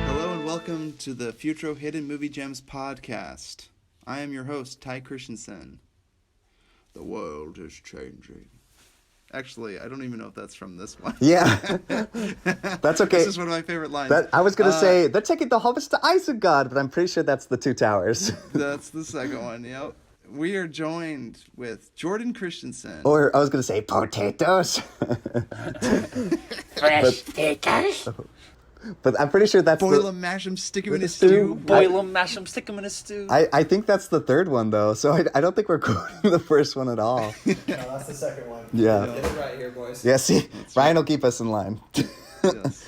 Hello and welcome to the Futro Hidden Movie Gems podcast. I am your host, Ty Christensen. The world is changing. Actually, I don't even know if that's from this one. Yeah, that's okay. This is one of my favorite lines. I was going to say, they're taking the hobbits to Isengard, but I'm pretty sure that's the Two Towers. That's the second one, yep. We are joined with Jordan Christensen. Or I was going to say potatoes. Fresh potatoes. But I'm pretty sure that's Boil the... them, mash them, stick them in a stew. Boil them, mash them, stick them in a stew. I think that's the third one, though, so I don't think we're quoting the first one at all. No, that's the second one. Yeah. Get it right here, boys. Yeah, see, Ryan will keep us in line. Yes.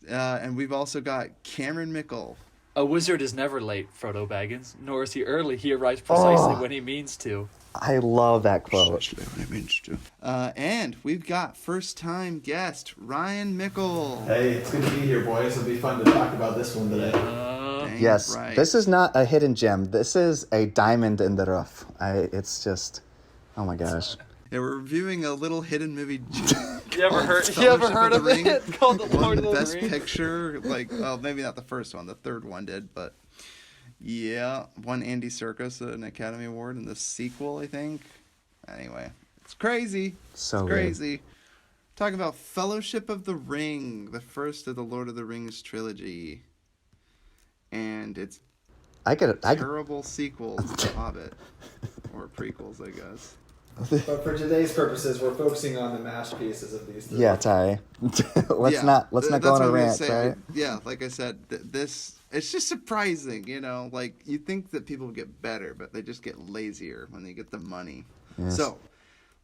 And we've also got Cameron Mickle. A wizard is never late, Frodo Baggins, nor is he early. He arrives precisely when he means to. I love that quote. And we've got first-time guest, Ryan Mickle. Hey, it's good to be here, boys. It'll be fun to talk about this one today. Dang Yes, right. this is not a hidden gem. This is a diamond in the rough. It's just, oh my gosh. Yeah, we're reviewing a little hidden movie. You ever heard of Ring? it? Called The Lord Won of the Best Rings. Picture. Like, well, maybe not the first one. The third one did, but yeah, won Andy Serkis an Academy Award in the sequel, I think. Anyway, it's crazy. So it's good. crazy. Talking about Fellowship of the Ring, the first of the Lord of the Rings trilogy, and it's terrible sequels to Hobbit, or prequels, I guess. But for today's purposes, we're focusing on the masterpieces of these three. Yeah, Ty. Let's not go that's on what a I'm gonna rant, say. right? Yeah, like I said, it's just surprising, you know. Like, you think that people get better, but they just get lazier when they get the money. Yes. So,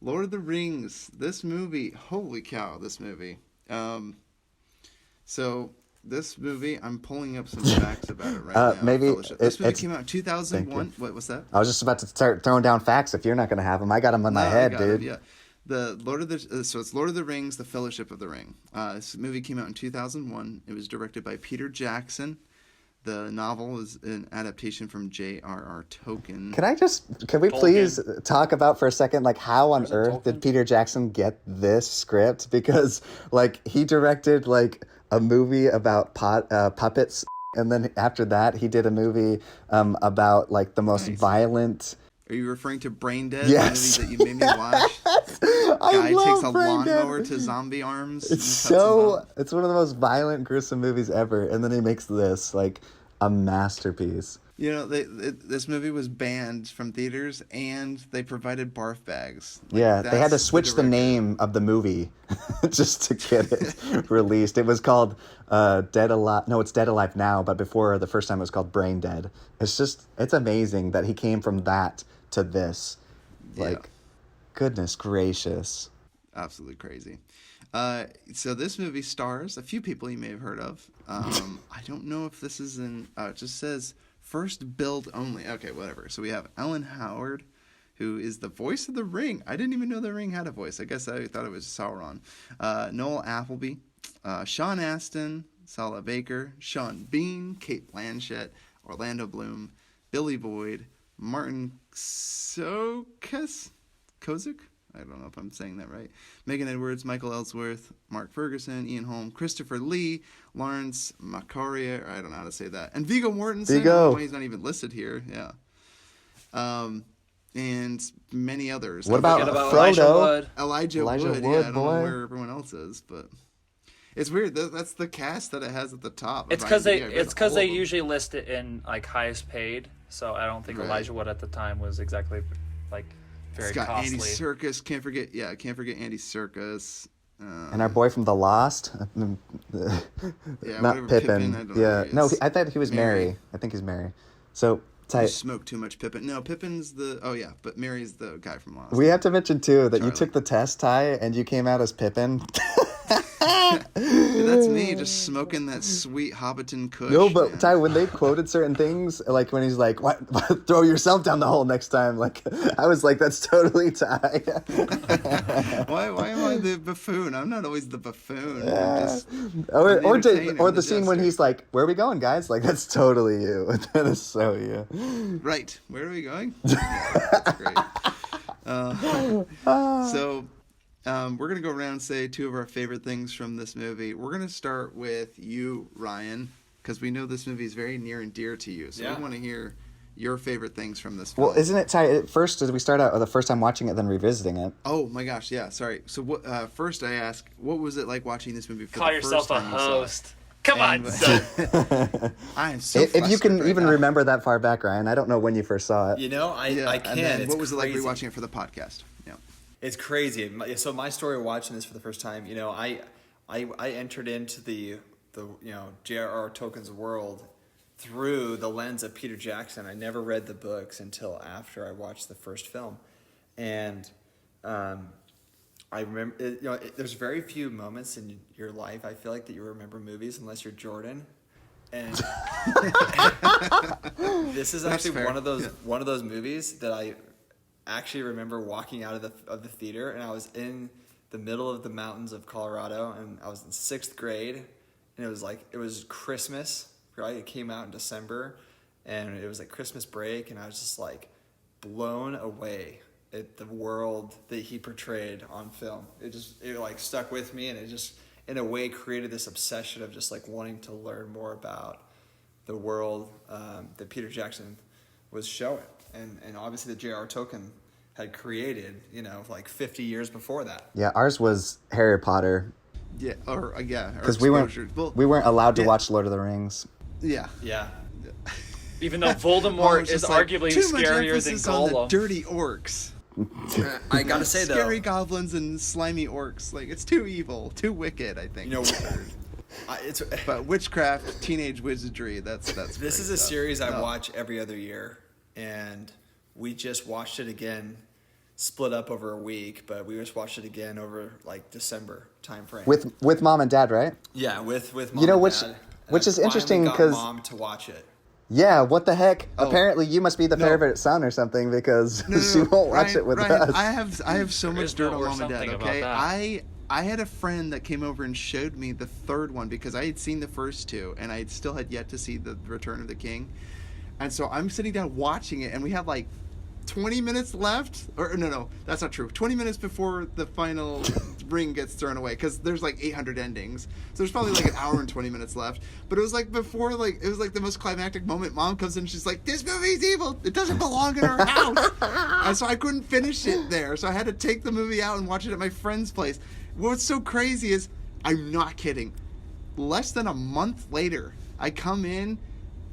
Lord of the Rings, this movie, holy cow, this movie. So this movie, I'm pulling up some facts about it right now. maybe Fellowship. This movie it's- came out in 2001. What was that? I was just about to start throwing down facts if you're not going to have them. I got them in my No, I head, got dude. it, yeah. So it's Lord of the Rings, The Fellowship of the Ring. This movie came out in 2001. It was directed by Peter Jackson. The novel is an adaptation from J.R.R. Tolkien. Can we please talk about for a second, like, how on earth did Peter Jackson get this script? Because, like, he directed, like, a movie about puppets, and then after that, he did a movie about, like, the most violent... Are you referring to Brain Dead? Yes. The movie that you made me watch? I Guy love takes a Brain Dead. lawnmower to zombie arms. It's and cuts them up. it's one of the most violent, gruesome movies ever, and then he makes this, like, a masterpiece. You know, this movie was banned from theaters, and they provided barf bags. Like, Yeah, they had to that's switch the director. name of the movie just to get it released. It was called Dead Alive. No, it's Dead Alive Now, but before, the first time it was called Brain Dead. It's amazing that he came from that to this. Like, Yeah. goodness gracious. Absolutely crazy. So this movie stars a few people you may have heard of. I don't know if this is in... it just says first build only. Okay, whatever. So we have Ellen Howard, who is the voice of the Ring. I didn't even know the Ring had a voice. I guess I thought it was Sauron. Noel Appleby, Sean Astin, Sala Baker, Sean Bean, Kate Blanchett, Orlando Bloom, Billy Boyd, Martin Kozik? I don't know if I'm saying that right. Megan Edwards, Michael Ellsworth, Mark Ferguson, Ian Holm, Christopher Lee, Lawrence Macaria, I don't know how to say that, and Viggo Mortensen. Viggo. He's not even listed here. Yeah. And many others. What about Elijah Frodo? Wood. Elijah Elijah Wood? Wood, Yeah, I don't boy. know where everyone else is, but it's weird. That's the cast that it has at the top. It's because they usually list it in like highest paid. So I don't think Right. Elijah Wood at the time was exactly like very It's got costly. Andy Serkis. Can't forget Andy Serkis. And our boy from The Lost? Yeah, Not whatever, Pippin. I don't know Yeah. who he No, is. I thought he was Mary. Mary. I think he's Mary. So, You Ty, smoke too much Pippin. No, Pippin's the... Oh, yeah, but Mary's the guy from Lost. we have to mention, too, that you Charlie. took the test, Ty, and you came out as Pippin. Dude, that's me, just smoking that sweet Hobbiton Kush. No, but man. Ty, when they quoted certain things, like when he's like, "What? Throw yourself down the hole next time," like I was like, "That's totally Ty." Why am I the buffoon? I'm not always the buffoon. I'm just, or I'm the entertainer, or the the scene when jester. he's like, "Where are we going, guys?" Like that's totally you. That is so you. Right. Where are we going? Yeah, that's great. So, we're going to go around and say two of our favorite things from this movie. We're going to start with you, Ryan, because we know this movie is very near and dear to you. So we want to hear your favorite things from this film. Well, isn't it tight? First, did we start out the first time watching it, then revisiting it? Oh my gosh, yeah. Sorry. So first, I ask, what was it like watching this movie for Call the first yourself a time you saw it? host. Come on, son. I am so. If you can right even now. remember that far back, Ryan, I don't know when you first saw it. You know, I And can. then It's what was it like crazy. rewatching it for the podcast? Yeah. It's crazy. So my story of watching this for the first time, you know, I entered into the J.R.R. Tolkien's world through the lens of Peter Jackson. I never read the books until after I watched the first film, and I remember. There's very few moments in your life I feel like that you remember movies unless you're Jordan, and this is actually fair. one of those movies that I actually remember walking out of the theater, and I was in the middle of the mountains of Colorado, and I was in 6th grade, and it was Christmas, right? It came out in December, and it was like Christmas break, and I was just like blown away at the world that he portrayed on film. It like stuck with me, and it just in a way created this obsession of just like wanting to learn more about the world that Peter Jackson was showing. And obviously the J.R.R. Tolkien had created, like 50 years before that. Yeah, ours was Harry Potter. Yeah, because we weren't allowed to watch Lord of the Rings. Yeah. Yeah. Even though Voldemort is arguably scarier than on the Gollum. dirty orcs. I gotta say though, Scary goblins and slimy orcs. Like, it's too evil, too wicked, I think. But witchcraft, teenage wizardry, that's this is a stuff. series I watch every other year, and we just watched it again, split up over a week, but we just watched it again over like December time frame. With mom and dad, right? Yeah, with mom You know, and dad. which is I finally interesting got because mom to watch it. Yeah, what the heck? Oh. Apparently you must be the favorite son or something because she won't watch it with Ryan, us. I have so much dirt on or mom and dad, something about okay? that. I had a friend that came over and showed me the third one because I had seen the first two and I still had yet to see the Return of the King. And so I'm sitting down watching it and we have like 20 minutes left, or no, that's not true. 20 minutes before the final ring gets thrown away, because there's like 800 endings, so there's probably like an hour and 20 minutes left. But it was like before, like it was like the most climactic moment. Mom comes in and she's like, "This movie's evil. It doesn't belong in our house." And so I couldn't finish it there, so I had to take the movie out and watch it at my friend's place. What's so crazy is, I'm not kidding, less than a month later, I come in,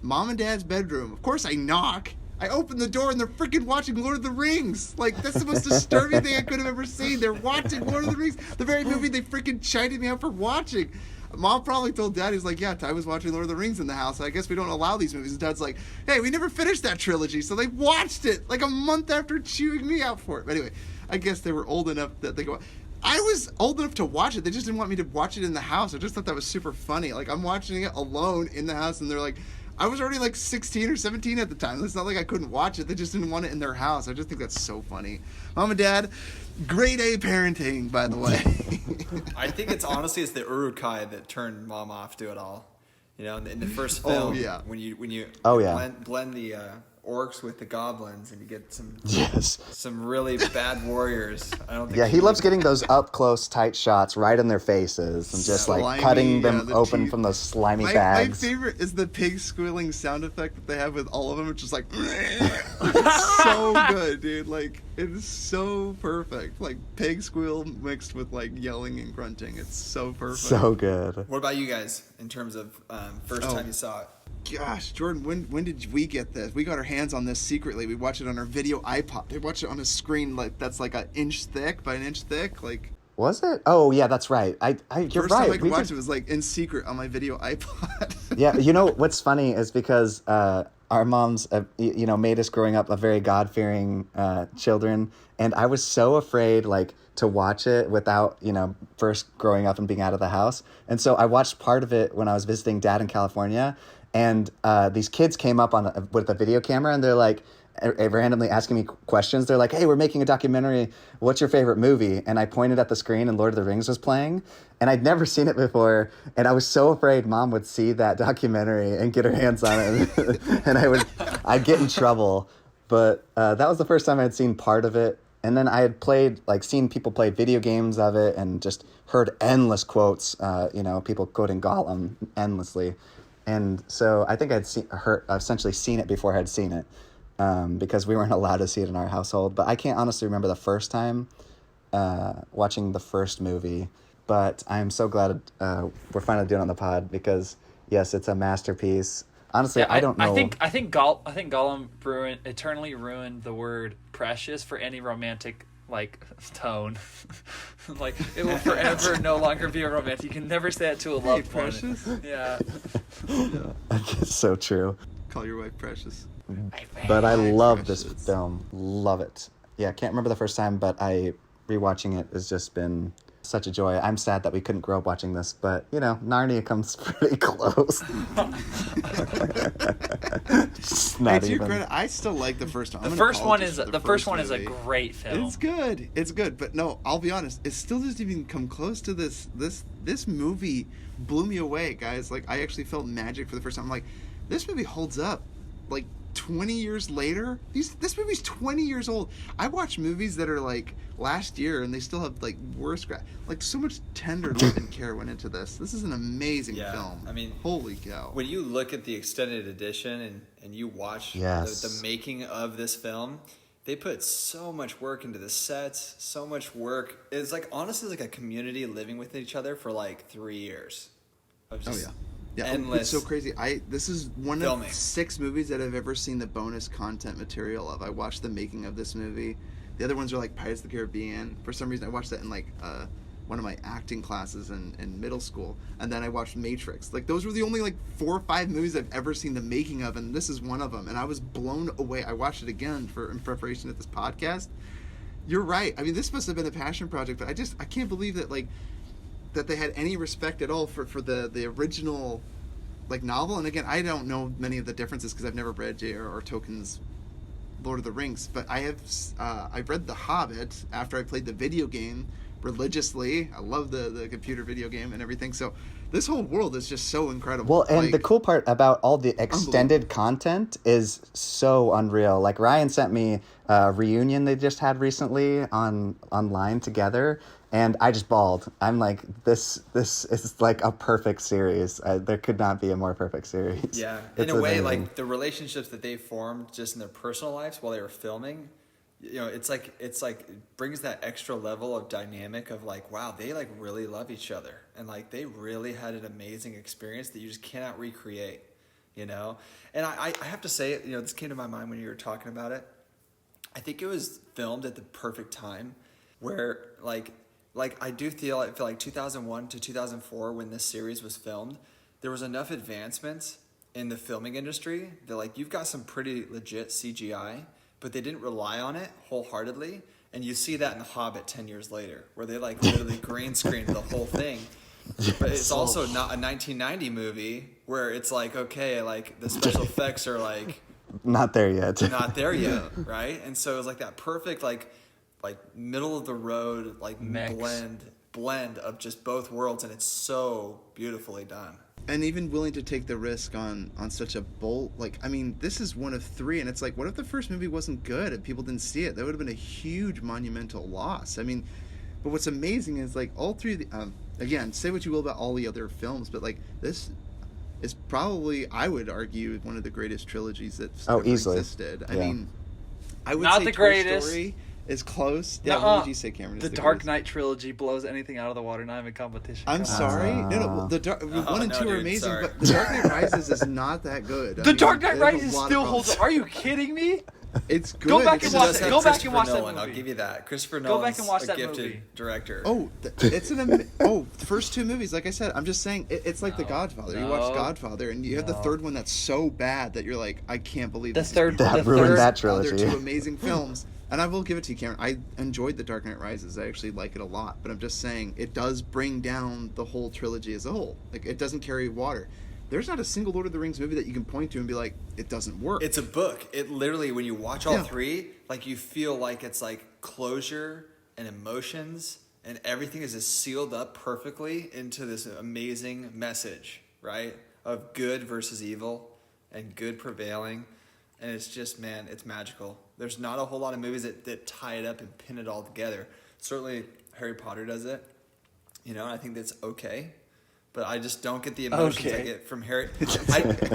mom and dad's bedroom. Of course, I knock. I open the door and they're freaking watching Lord of the Rings. Like, that's the most disturbing thing I could have ever seen. They're watching Lord of the Rings, the very movie they freaking chided me out for watching. Mom probably told Dad, he's like, "Yeah, Ty was watching Lord of the Rings in the house. I guess we don't allow these movies." And Dad's like, "Hey, we never finished that trilogy." So they watched it like a month after chewing me out for it. But anyway, I guess they were old enough that they go. I was old enough to watch it. They just didn't want me to watch it in the house. I just thought that was super funny. Like, I'm watching it alone in the house and they're like, I was already like 16 or 17 at the time. It's not like I couldn't watch it. They just didn't want it in their house. I just think that's so funny. Mom and Dad, grade A parenting, by the way. I think it's honestly the Uruk-hai that turned Mom off to it all. You know, in the first film, when you blend the orcs with the goblins and you get some really bad warriors. I don't think. Yeah, he loves getting those up close, tight shots right in their faces and just like cutting them open from those slimy bags. My favorite is the pig squealing sound effect that they have with all of them. It's just like, it's so good, dude. Like, it's so perfect. Like, pig squeal mixed with like yelling and grunting. It's so perfect. So good. What about you guys in terms of first time you saw it? Gosh, Jordan, when did we get this? We got our hands on this secretly. We watched it on our video iPod. We watched it on a screen like that's like an inch thick by an inch thick. Like, was it? Oh yeah, that's right. You're first right. First time I could watch it was like in secret on my video iPod. Yeah, you know what's funny is because our moms, made us growing up a very God-fearing children, and I was so afraid like to watch it without first growing up and being out of the house, and so I watched part of it when I was visiting Dad in California. And these kids came up with a video camera, and they're like randomly asking me questions. They're like, "Hey, we're making a documentary. What's your favorite movie?" And I pointed at the screen, and Lord of the Rings was playing. And I'd never seen it before, and I was so afraid Mom would see that documentary and get her hands on it, and I'd get in trouble. But that was the first time I'd seen part of it. And then I had seen people play video games of it and just heard endless quotes, people quoting Gollum endlessly. And so I think I'd essentially seen it before I had seen it, because we weren't allowed to see it in our household. But I can't honestly remember the first time watching the first movie. But I'm so glad we're finally doing it on the pod, because, yes, it's a masterpiece. Honestly, I don't know. I think Gollum eternally ruined the word precious for any romantic tone. It will forever no longer be a romantic. You can never say that to a loved one. Precious? Yeah. It's so true. Call your wife precious. But I love this film. Love it. Yeah, can't remember the first time, but rewatching it has just been such a joy. I'm sad that we couldn't grow up watching this, but Narnia comes pretty close. Hey, to your credit, I still like the first one. The first one is a great film. It's good, but no, I'll be honest, it still doesn't even come close to this. This movie blew me away, guys. I actually felt magic for the first time. I'm like, this movie holds up. 20 years later, this movie's 20 years old. I watch movies that are last year and they still have worse so much tender love and care went into this. This is an amazing film. I mean, holy cow. When you look at the extended edition and you watch the making of this film, they put so much work into the sets, so much work. It's honestly a community living with each other for 3 years. Yeah, endless. It's so crazy. This is one filming. of 6 movies that I've ever seen the bonus content material of. I watched the making of this movie. The other ones are Pirates of the Caribbean. For some reason, I watched that in one of my acting classes in middle school, and then I watched Matrix. Those were the only 4 or 5 movies I've ever seen the making of, and this is one of them. And I was blown away. I watched it again in preparation of this podcast. You're right. I mean, this must have been a passion project, but I can't believe that that they had any respect at all for the original novel. And again, I don't know many of the differences because I've never read J.R.R. Tolkien's Lord of the Rings, but I've read The Hobbit after I played the video game religiously. I love the computer video game and everything. So this whole world is just so incredible. Well, and the cool part about all the extended content is so unreal. Ryan sent me a reunion they just had recently online together, and I just bawled. I'm like, this is a perfect series. There could not be a more perfect series. Yeah, in a way, the relationships that they formed just in their personal lives while they were filming, it's it brings that extra level of dynamic of wow, they really love each other, and they really had an amazing experience that you just cannot recreate, And I have to say, this came to my mind when you were talking about it. I think it was filmed at the perfect time, where I do feel 2001 to 2004 when this series was filmed, there was enough advancements in the filming industry that you've got some pretty legit CGI, but they didn't rely on it wholeheartedly. And you see that in The Hobbit 10 years later, where they literally green screened the whole thing. But it's also not a 1990 movie where it's the special effects are not there yet. Not there yet, right? And so it was that perfect middle of the road blend of just both worlds, and it's so beautifully done. And even willing to take the risk on such a bold, this is one of 3, and it's what if the first movie wasn't good and people didn't see it? That would have been a huge monumental loss. I mean, but what's amazing is all 3 of the, again, say what you will about all the other films, but this is probably, I would argue, one of the greatest trilogies that's ever existed. I mean, I would not say the Toy greatest. Story is close. Yeah, what would you say, Cameron? The Dark Knight trilogy blows anything out of the water. Not even competition. I'm sorry. No. The 1 and 2 are amazing, sorry. But The Dark Knight Rises is not that good. The Dark Knight Rises still holds up. Are you kidding me? It's good. Go back and watch it. Go back and watch Nolan, that movie. I'll give you that. Christopher Nolan's a gifted director. Oh, it's the first 2 movies. Like I said, I'm just saying it's The Godfather. You watch Godfather, and you have the third one that's so bad that you're I can't believe that ruined that trilogy. They're 2 amazing films. And I will give it to you, Cameron. I enjoyed The Dark Knight Rises. I actually like it a lot. But I'm just saying, it does bring down the whole trilogy as a whole. It doesn't carry water. There's not a single Lord of the Rings movie that you can point to and be it doesn't work. It's a book. It literally, when you watch all 3, you feel it's closure and emotions, and everything is just sealed up perfectly into this amazing message, right? Of good versus evil, and good prevailing. and it's just, man, it's magical. There's not a whole lot of movies that tie it up and pin it all together. Certainly Harry Potter does it, and I think that's okay. But I just don't get the emotions I get from Harry.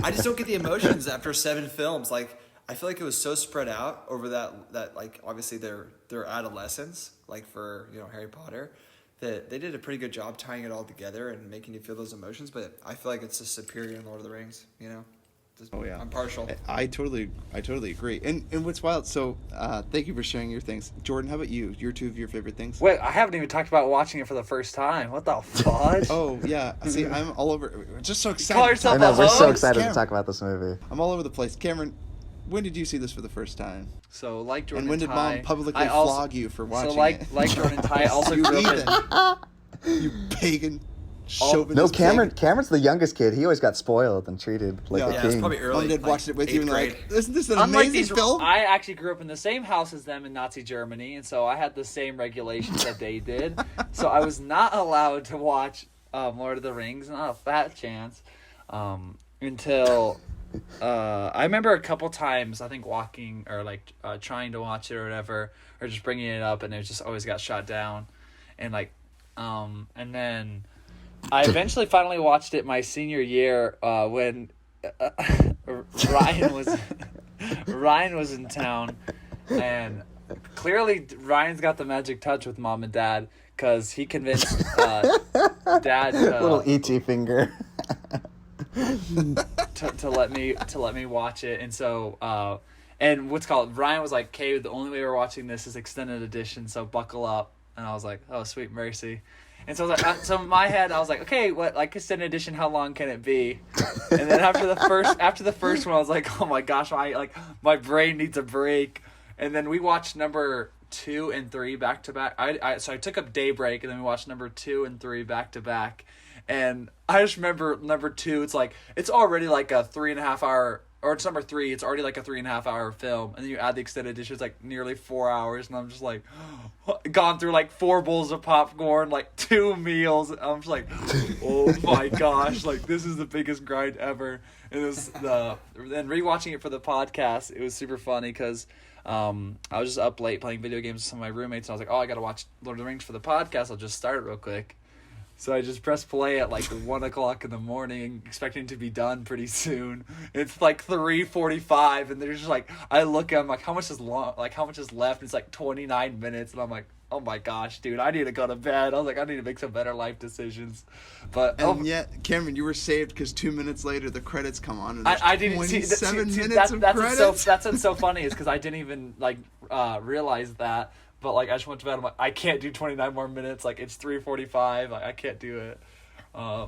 I just don't get the emotions after 7 films. Like, I feel like it was so spread out over that like, obviously their adolescence, like for, Harry Potter, that they did a pretty good job tying it all together and making you feel those emotions. But I feel like it's just superior in Lord of the Rings, Oh yeah, I'm partial. I totally agree. And what's wild? So, thank you for sharing your things, Jordan. How about you? Your 2 of your favorite things? Wait, I haven't even talked about watching it for the first time. What the fudge? Oh yeah, see, I'm all over. Just so excited. Call yourself I know, a we're so host? excited to Cameron. talk about this movie. I'm all over the place. Cameron, when did you see this for the first time? So like Jordan And when did Ty, Mom publicly I also- flog you for watching So like it? like Jordan Ty, I also You grew up in. You pagan No, chauvinist. Cameron's the youngest kid. He always got spoiled and treated like Yeah. a Yeah, it's king. probably early. Mom did like, watch it with you 8th and grade. like, isn't this an Unlike amazing these, film? I actually grew up in the same house as them in Nazi Germany, and so I had the same regulations that they did. So I was not allowed to watch Lord of the Rings, not a fat chance, until I remember a couple times, I think walking or like trying to watch it or whatever, or just bringing it up, and it just always got shot down, and like, and then I eventually finally watched it my senior year when Ryan was in town, and clearly Ryan's got the magic touch with Mom and Dad because he convinced Dad Little ET finger. to let me watch it, and so and what's called Ryan was like, "Okay, the only way we're watching this is extended edition, so buckle up." And I was like, "Oh, sweet mercy." And so I was like, so in my head, I was like, okay, what, like extended edition? How long can it be? And then after the first one, I was like, oh my gosh, my brain needs a break. And then we watched number 2 and 3 back to back. So I took up Daybreak, and then we watched number 2 and 3 back to back. And I just remember number 2. It's already like a 3.5 hour. Or it's number 3, it's already like a 3.5 hour film. And then you add the extended edition, it's like nearly 4 hours. And I'm just like, gone through like 4 bowls of popcorn, like 2 meals. I'm just like, oh my gosh, like this is the biggest grind ever. And then rewatching it for the podcast, it was super funny because I was just up late playing video games with some of my roommates. And I was like, oh, I got to watch Lord of the Rings for the podcast. I'll just start it real quick. So I just pressed play at like 1 o'clock in the morning, expecting to be done pretty soon. It's like 3:45, and there's just like, I look at, I'm like, how much is left? It's like 29 minutes, and I'm like, oh my gosh, dude, I need to go to bed. I was like, I need to make some better life decisions. But yet, Cameron, you were saved because 2 minutes later the credits come on, and I didn't see 27 minutes of credits. That's what's so funny is because I didn't even like realize that. But like I just went to bed. I'm like, I can't do 29 more minutes. Like it's 3:45. Like, I can't do it.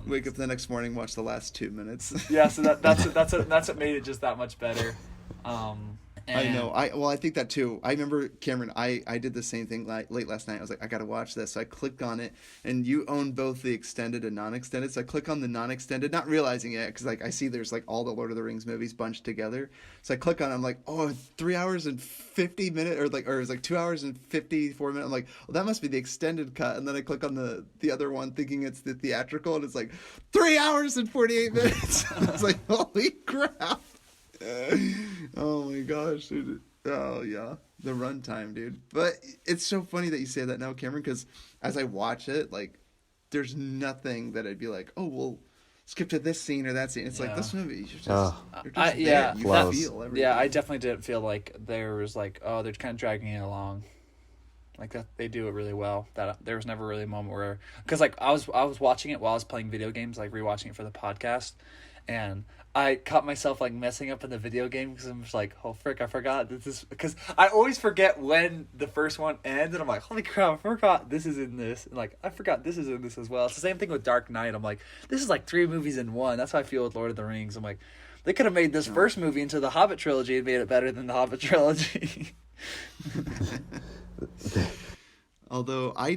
Wake up the next morning, watch the last 2 minutes. Yeah, so that's what made it just that much better. I know. I think that too. I remember, Cameron, I did the same thing late last night. I was like, I gotta watch this. So I clicked on it, and you own both the extended and non-extended. So I click on the non-extended, not realizing it, because like I see there's like all the Lord of the Rings movies bunched together. So I click on it, I'm like, oh, 3 hours and 50 minutes, or it's like 2 hours and 54 minutes. I'm like, well, that must be the extended cut. And then I click on the other one, thinking it's the theatrical, and it's like 3 hours and 48 minutes. I was like, holy crap. Oh my gosh, dude. Oh yeah, the runtime, dude. But it's so funny that you say that now, Cameron, because as I watch it, like, there's nothing that I'd be like, oh, well, skip to this scene or that scene. It's like this movie, you're just there. You feel everything. Yeah, I definitely didn't feel like there was like, oh, they're kind of dragging it along. Like that, they do it really well. That there was never really a moment where, because like I was watching it while I was playing video games, like rewatching it for the podcast, and I caught myself like messing up in the video game because I'm just like, oh frick, I forgot this is, because I always forget when the first one ends, and I'm like, holy crap, I forgot this is in this, and like I forgot this is in this as well. It's the same thing with Dark Knight. I'm like, this is like 3 movies in one. That's how I feel with Lord of the Rings. I'm like, they could have made this first movie into the Hobbit trilogy and made it better than the Hobbit trilogy. Although I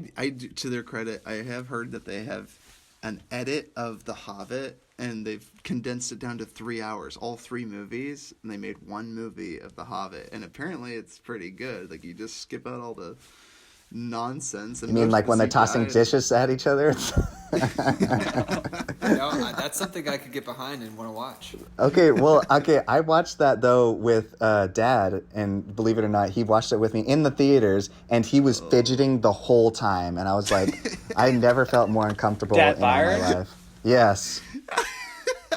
to their credit, I have heard that they have an edit of The Hobbit, and they've condensed it down to 3 hours, all 3 movies, and they made 1 movie of The Hobbit, and apparently it's pretty good. Like, you just skip out all the nonsense. And you mean like when they're tossing dishes at each other? That's that's something I could get behind and want to watch. Okay, I watched that though with Dad, and believe it or not, he watched it with me in the theaters, and he was fidgeting the whole time, and I was like, I never felt more uncomfortable Dad in all my Byron? life. Yes.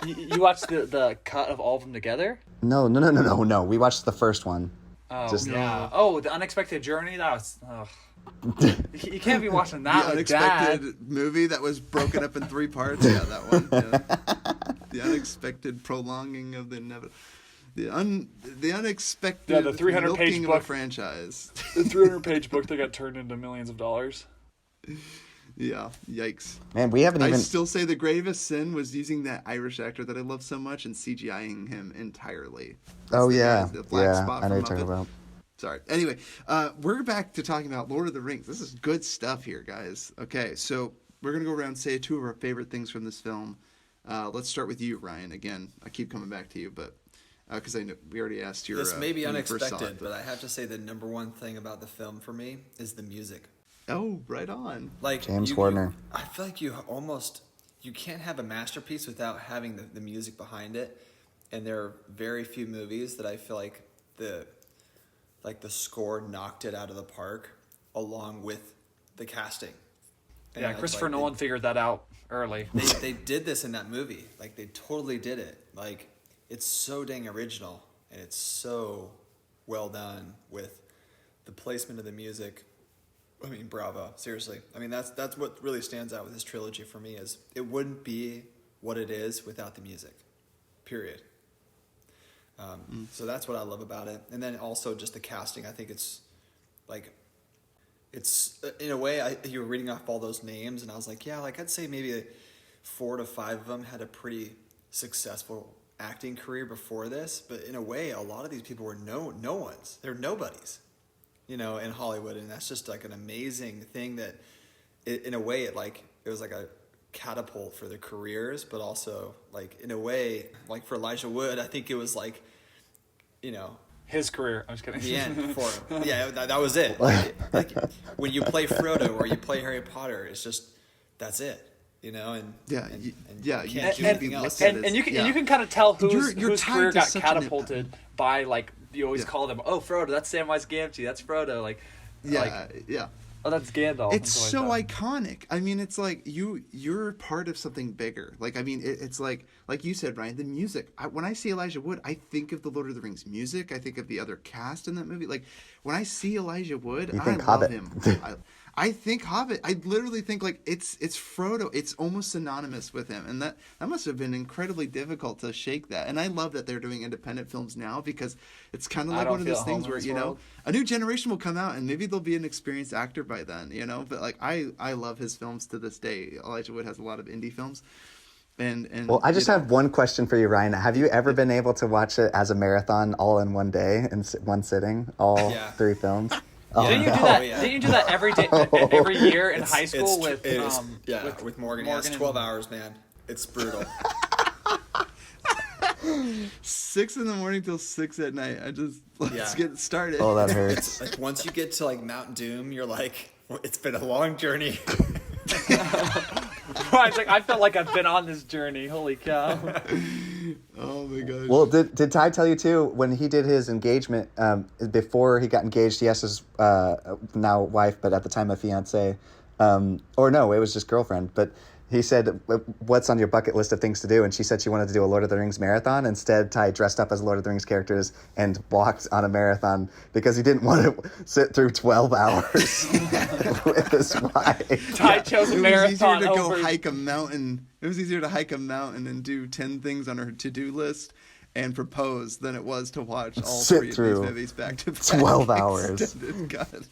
You watched the cut of all of them together? No. We watched the first one. Oh, yeah. Oh, The Unexpected Journey? That was... Ugh. You can't be watching that The with Dad. unexpected movie that was broken up in 3 parts. Yeah, that one. Yeah. The unexpected prolonging of the inevitable. The unexpected the 300-page milking of a book. franchise. The 300-page book that got turned into millions of dollars. Yeah, yikes. Man, we haven't I even. still say the gravest sin was using that Irish actor that I love so much and CGIing him entirely. Oh the yeah, guy, the black yeah. spot I know from you're talking Muppet. about. Sorry. Anyway, we're back to talking about Lord of the Rings. This is good stuff here, guys. Okay, so we're going to go around and say 2 of our favorite things from this film. Let's start with you, Ryan. Again, I keep coming back to you, but because I know we already asked your... This may be when you first saw unexpected, it, but I have to say the number one thing about the film for me is the music. Oh, right on. Like James Horner. I feel like you can't have a masterpiece without having the music behind it. And there are very few movies that I feel like the score knocked it out of the park, along with the casting. And Yeah, it's Christopher like Nolan figured that out early. They did this in that movie. Like, they totally did it. Like, it's so dang original, and it's so well done with the placement of the music. I mean, bravo, seriously. I mean, that's what really stands out with this trilogy for me, is it wouldn't be what it is without the music, period. So that's what I love about it. And then also just the casting. I think it's in a way, you were reading off all those names, and I was like, yeah, like I'd say maybe 4 to 5 of them had a pretty successful acting career before this. But in a way, a lot of these people were no ones. They're nobodies, in Hollywood. And that's just like an amazing thing that, in a way, it was like a catapult for their careers, but also like in a way, like for Elijah Wood, I think it was like, His career. I'm just kidding. the end for him. Yeah, that was it. Like when you play Frodo or you play Harry Potter, it's just that's it. And Yeah, and you can't can't do anything be else. looked at And you can Yeah. you can kind of tell You're whose tied career to got such an catapulted by, like, you always Yeah. call them, oh, Frodo, that's Samwise Gamgee, that's Frodo, like, Yeah. oh, that's Gandalf. It's and stuff so like that. iconic. I mean, it's like you're part of something bigger. Like, I mean, it's like you said, Ryan, the music. When I see Elijah Wood, I think of the Lord of the Rings music. I think of the other cast in that movie. Like, when I see Elijah Wood, You I think love Hobbit. him. I think Hobbit. I literally think like it's Frodo. It's almost synonymous with him, and that must have been incredibly difficult to shake that. And I love that they're doing independent films now, because it's kind of I like don't one of those feel things home in where this world. a new generation will come out and maybe they'll be an experienced actor by then. But like I love his films to this day. Elijah Wood has a lot of indie films. And Well, I just have one question for you, Ryan. Have you ever been able to watch it as a marathon all in one day, in one sitting, all Yeah. 3 films? Didn't you do no. that? Yeah. Didn't you do that every day, every year in high school with with Morgan. Yeah, it's 12 hours, man. It's brutal. 6 a.m. till 6 p.m. Let's get started. Oh, that hurts. Like once you get to like Mount Doom, you're like, it's been a long journey. It's like, I felt like I've been on this journey. Holy cow. Oh my gosh. Well, did Ty tell you too, when he did his engagement, before he got engaged, he asked his now wife, but at the time a fiance, or no, it was just girlfriend, but he said, what's on your bucket list of things to do? And she said she wanted to do a Lord of the Rings marathon. Instead, Ty dressed up as Lord of the Rings characters and walked on a marathon because he didn't want to sit through 12 hours with his wife. Ty chose a It was marathon easier to over... go hike a mountain. It was easier to hike a mountain and do 10 things on her to-do list and propose than it was to watch all Sit 3 of through these movies back to back. 12 hours. Extended. God.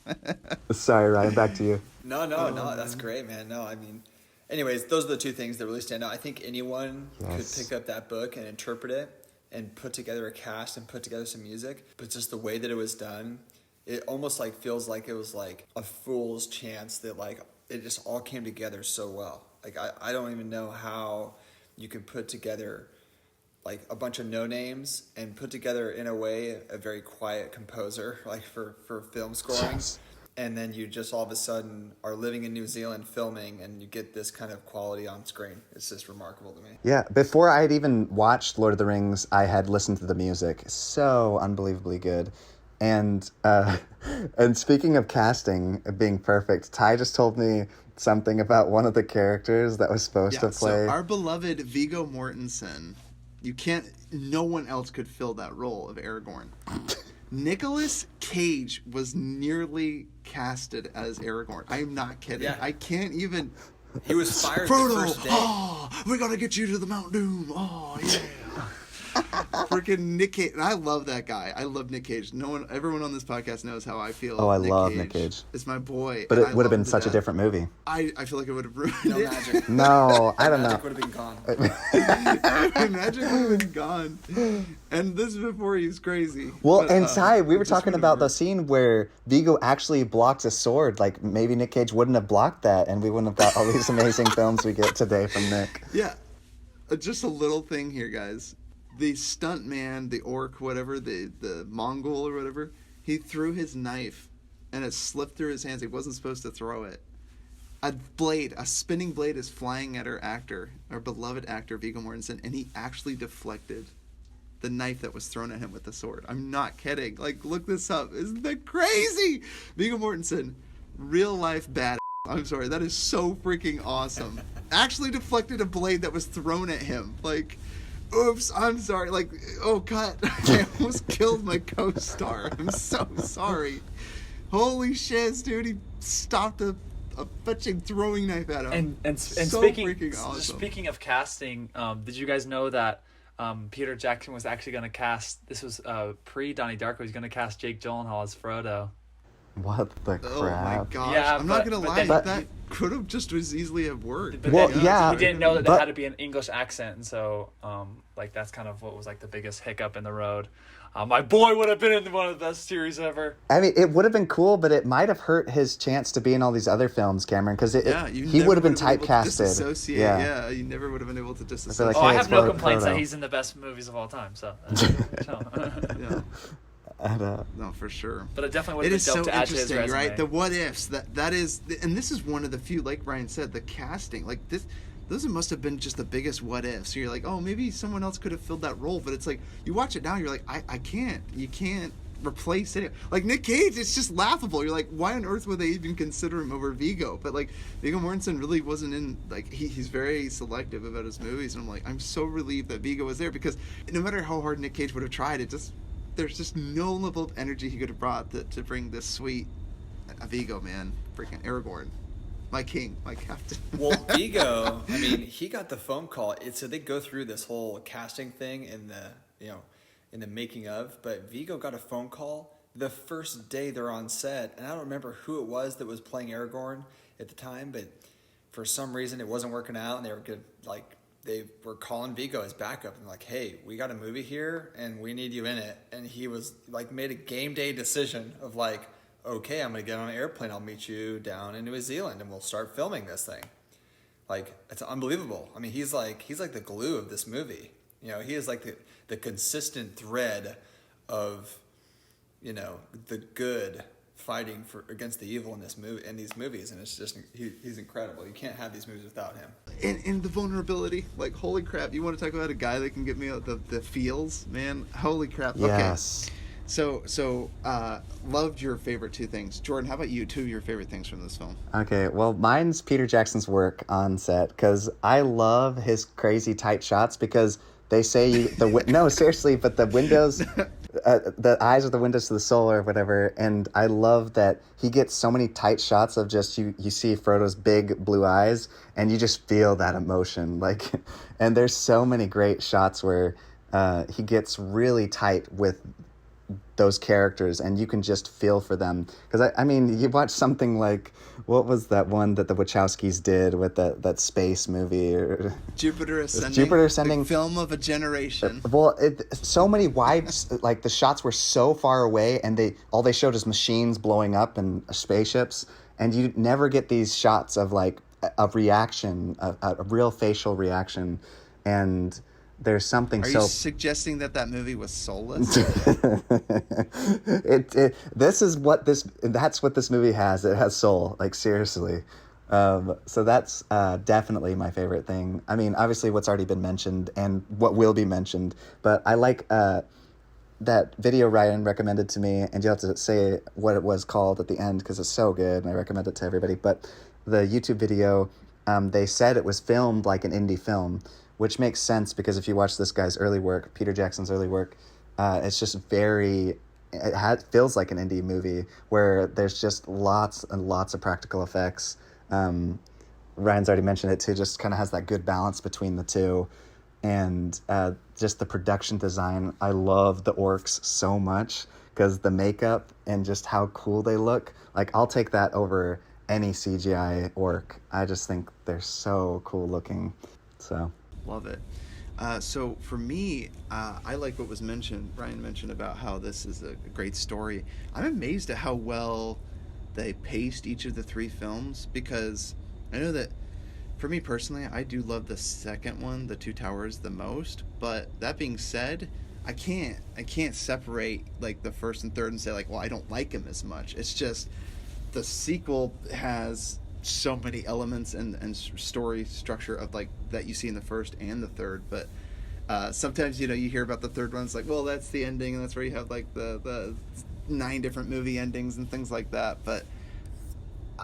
Sorry, Ryan, back to you. No, that's great, man. No, I mean, anyways, those are the 2 things that really stand out. I think anyone could pick up that book and interpret it and put together a cast and put together some music, but just the way that it was done, it almost like feels like it was like a fool's chance that like it just all came together so well. Like I don't even know how you can put together like a bunch of no names and put together in a way a very quiet composer like for film scoring. Yes. and then you just all of a sudden are living in New Zealand filming, and you get this kind of quality on screen. It's just remarkable to me. Yeah, before I had even watched Lord of the Rings, I had listened to the music. So unbelievably good. And and speaking of casting being perfect, Ty just told me something about one of the characters that was supposed to play. So our beloved Viggo Mortensen, no one else could fill that role of Aragorn. Nicolas Cage was nearly casted as Aragorn. I'm not kidding. Yeah. I can't even... He was fired Frodo, the first day. oh, we gotta get you to the Mount Doom. Oh, yeah. Freaking Nick Cage. And I love that guy. I love Nick Cage. Everyone on this podcast knows how I feel. Oh, I love Nick Cage. It's my boy. But it would have been such a different movie. I feel like it would have ruined No it. magic. No, I don't know. Magic would have been gone. Magic would have been gone. And this is before he was crazy. Well, But, and Ty, we were just talking would've about the worked. scene where Viggo actually blocked a sword. Like, maybe Nick Cage wouldn't have blocked that, and we wouldn't have got all these amazing films we get today from Nick. Yeah. Just a little thing here, guys. The stunt man, the orc, whatever, the Mongol or whatever, he threw his knife and it slipped through his hands. He wasn't supposed to throw it. A spinning blade is flying at our beloved actor, Viggo Mortensen, and he actually deflected the knife that was thrown at him with the sword. I'm not kidding. Like, look this up. Isn't that crazy? Viggo Mortensen, real life badass. I'm sorry, that is so freaking awesome. Actually deflected a blade that was thrown at him. Like, oops, I'm sorry. Like, oh, cut. I almost killed my co-star. I'm so sorry. Holy shit, dude. He stopped a fetching throwing knife at him. And So speaking freaking awesome. speaking of casting, did you guys know that Peter Jackson was actually going to cast, this was pre Donnie Darko, he was going to cast Jake Gyllenhaal as Frodo. What the crap? Oh my gosh. Yeah, I'm not going to lie. then- That could have just as easily have worked. But Well, then yeah, he didn't know that but- there had to be an English accent, and so like that's kind of what was like the biggest hiccup in the road. My boy would have been in one of the best series ever. I mean, it would have been cool, but it might have hurt his chance to be in all these other films, Cameron, because he would have been typecasted. Yeah, you never would have been able to disassociate. like, Oh, hey, I it's have no Frodo. complaints that he's in the best movies of all time. So, Yeah. And, No, for sure. but it definitely would It have is been dope so to add to his interesting, resume. right? The what ifs. That is, and this is one of the few. Like Ryan said, the casting. Like this, those must have been just the biggest what ifs. So you're like, oh, maybe someone else could have filled that role. But it's like you watch it now, you're like, I can't. You can't replace it. Like Nick Cage, it's just laughable. You're like, why on earth would they even consider him over Viggo? But like Viggo Mortensen really wasn't in. Like he's very selective about his movies, and I'm like, I'm so relieved that Viggo was there because no matter how hard Nick Cage would have tried, there's just no level of energy he could have brought to bring this sweet Viggo, man. Freaking Aragorn. My king, my captain. Well, Viggo, I mean, he got the phone call. So they go through this whole casting thing in the making of, but Viggo got a phone call the first day they're on set, and I don't remember who it was that was playing Aragorn at the time, but for some reason it wasn't working out, and they were calling Viggo as backup and like, hey, we got a movie here and we need you in it. And he was like, made a game day decision of like, okay, I'm going to get on an airplane. I'll meet you down in New Zealand and we'll start filming this thing. Like, it's unbelievable. I mean, he's like the glue of this movie. You know, he is like the consistent thread of, you know, the good fighting against the evil in these movies, and it's just he's incredible. You can't have these movies without him. And the vulnerability, like holy crap! You want to talk about a guy that can get me out the feels, man? Holy crap! yes. Okay. So loved your favorite two things, Jordan. How about you? Two of your favorite things from this film? Okay, well, mine's Peter Jackson's work on set, because I love his crazy tight shots, because they say no, seriously, but the windows, the eyes are the windows to the soul or whatever, and I love that he gets so many tight shots of just, you see Frodo's big blue eyes, and you just feel that emotion, like, and there's so many great shots where he gets really tight with those characters, and you can just feel for them. Because I mean, you watch something like, what was that one that the Wachowskis did with that space movie? Jupiter Ascending. Jupiter Ascending. The film of a generation. Well, so many wides, like the shots were so far away, and all they showed is machines blowing up and spaceships, and you never get these shots of like a reaction, a real facial reaction, and there's something Are so... you suggesting that movie was soulless? That's what this movie has. It has soul, like, seriously. So that's definitely my favorite thing. I mean, obviously what's already been mentioned and what will be mentioned, but I like that video Ryan recommended to me, and you have to say what it was called at the end because it's so good, and I recommend it to everybody. But the YouTube video, they said it was filmed like an indie film, which makes sense because if you watch this guy's early work, Peter Jackson's early work, it's just feels like an indie movie where there's just lots and lots of practical effects. Ryan's already mentioned it too, just kind of has that good balance between the two. And just the production design, I love the orcs so much because the makeup and just how cool they look. Like, I'll take that over any CGI orc. I just think they're so cool looking. So love it. So for me, I like what was mentioned. Ryan mentioned about how this is a great story. I'm amazed at how well they paced each of the three films, because I know that for me personally, I do love the second one, The Two Towers, the most. But that being said, I can't separate like the first and third and say like, well, I don't like them as much. It's just the sequel has so many elements and story structure of like that you see in the first and the third. But sometimes, you know, you hear about the third one, it's like, well, that's the ending, and that's where you have like the 9 different movie endings and things like that. But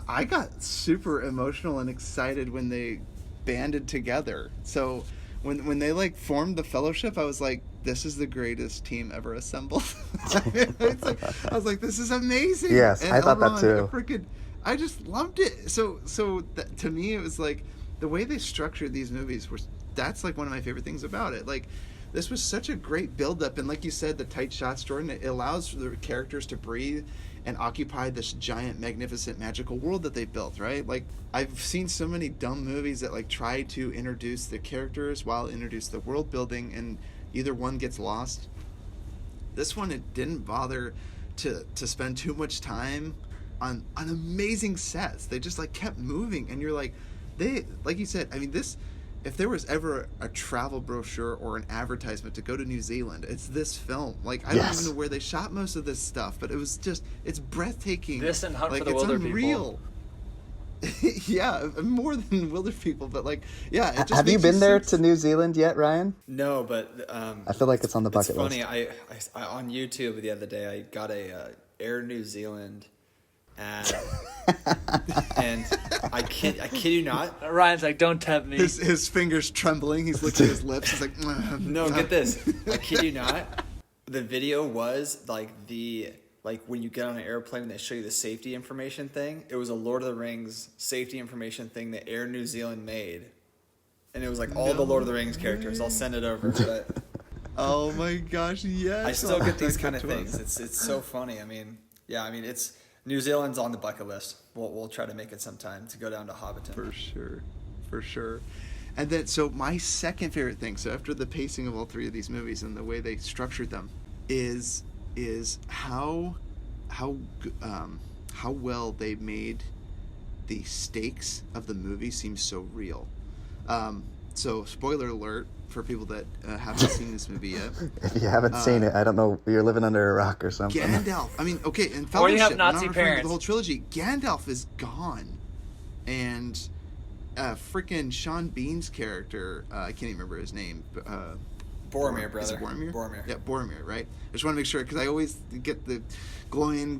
I got super emotional and excited when they banded together. So when they like formed the Fellowship, I was like, this is the greatest team ever assembled. It's like, I was like, this is amazing. Yes, and I thought that too. I just loved it. So to me, it was like the way they structured these movies that's like one of my favorite things about it. Like, this was such a great build-up, and like you said, the tight shots, Jordan, it allows the characters to breathe and occupy this giant, magnificent, magical world that they built, right? Like, I've seen so many dumb movies that like try to introduce the characters while introduce the world building, and either one gets lost. This one, it didn't bother to spend too much time on amazing sets. They just like kept moving, and you're like, like you said, I mean, this, if there was ever a travel brochure or an advertisement to go to New Zealand, it's this film. Like, I don't even know where they shot most of this stuff, but it was just, it's breathtaking. This and Hunt like, for the Wilder unreal. People. Yeah, more than Wilder People, but like, yeah. It just have you been there sense. to New Zealand yet, Ryan? No, but I feel like it's on the bucket list. It's funny. I on YouTube the other day, I got a Air New Zealand ad, and I kid you not. Ryan's like, don't tempt me. His fingers trembling. He's licking his lips. He's like, no, get this. I kid you not. The video was like when you get on an airplane and they show you the safety information thing. It was a Lord of the Rings safety information thing that Air New Zealand made, and it was like all the Lord of the Rings characters. I'll send it over, but oh my gosh, yes! I still get these kind of things. It's so funny. I mean, it's New Zealand's on the bucket list. We'll try to make it sometime to go down to Hobbiton. For sure. And then, so my second favorite thing, so after the pacing of all three of these movies and the way they structured them, is how well they made the stakes of the movie seem so real. So, spoiler alert for people that haven't seen this movie yet. If you haven't seen it, I don't know, you're living under a rock or something. Gandalf. I mean, okay, in Fellowship, or you have Nazi I'm not parents. The whole trilogy, Gandalf is gone, and freaking Sean Bean's character, I can't even remember his name. Boromir, brother. Is it Boromir? Boromir. Yeah, Boromir, right? I just want to make sure, because I always get the Goyen,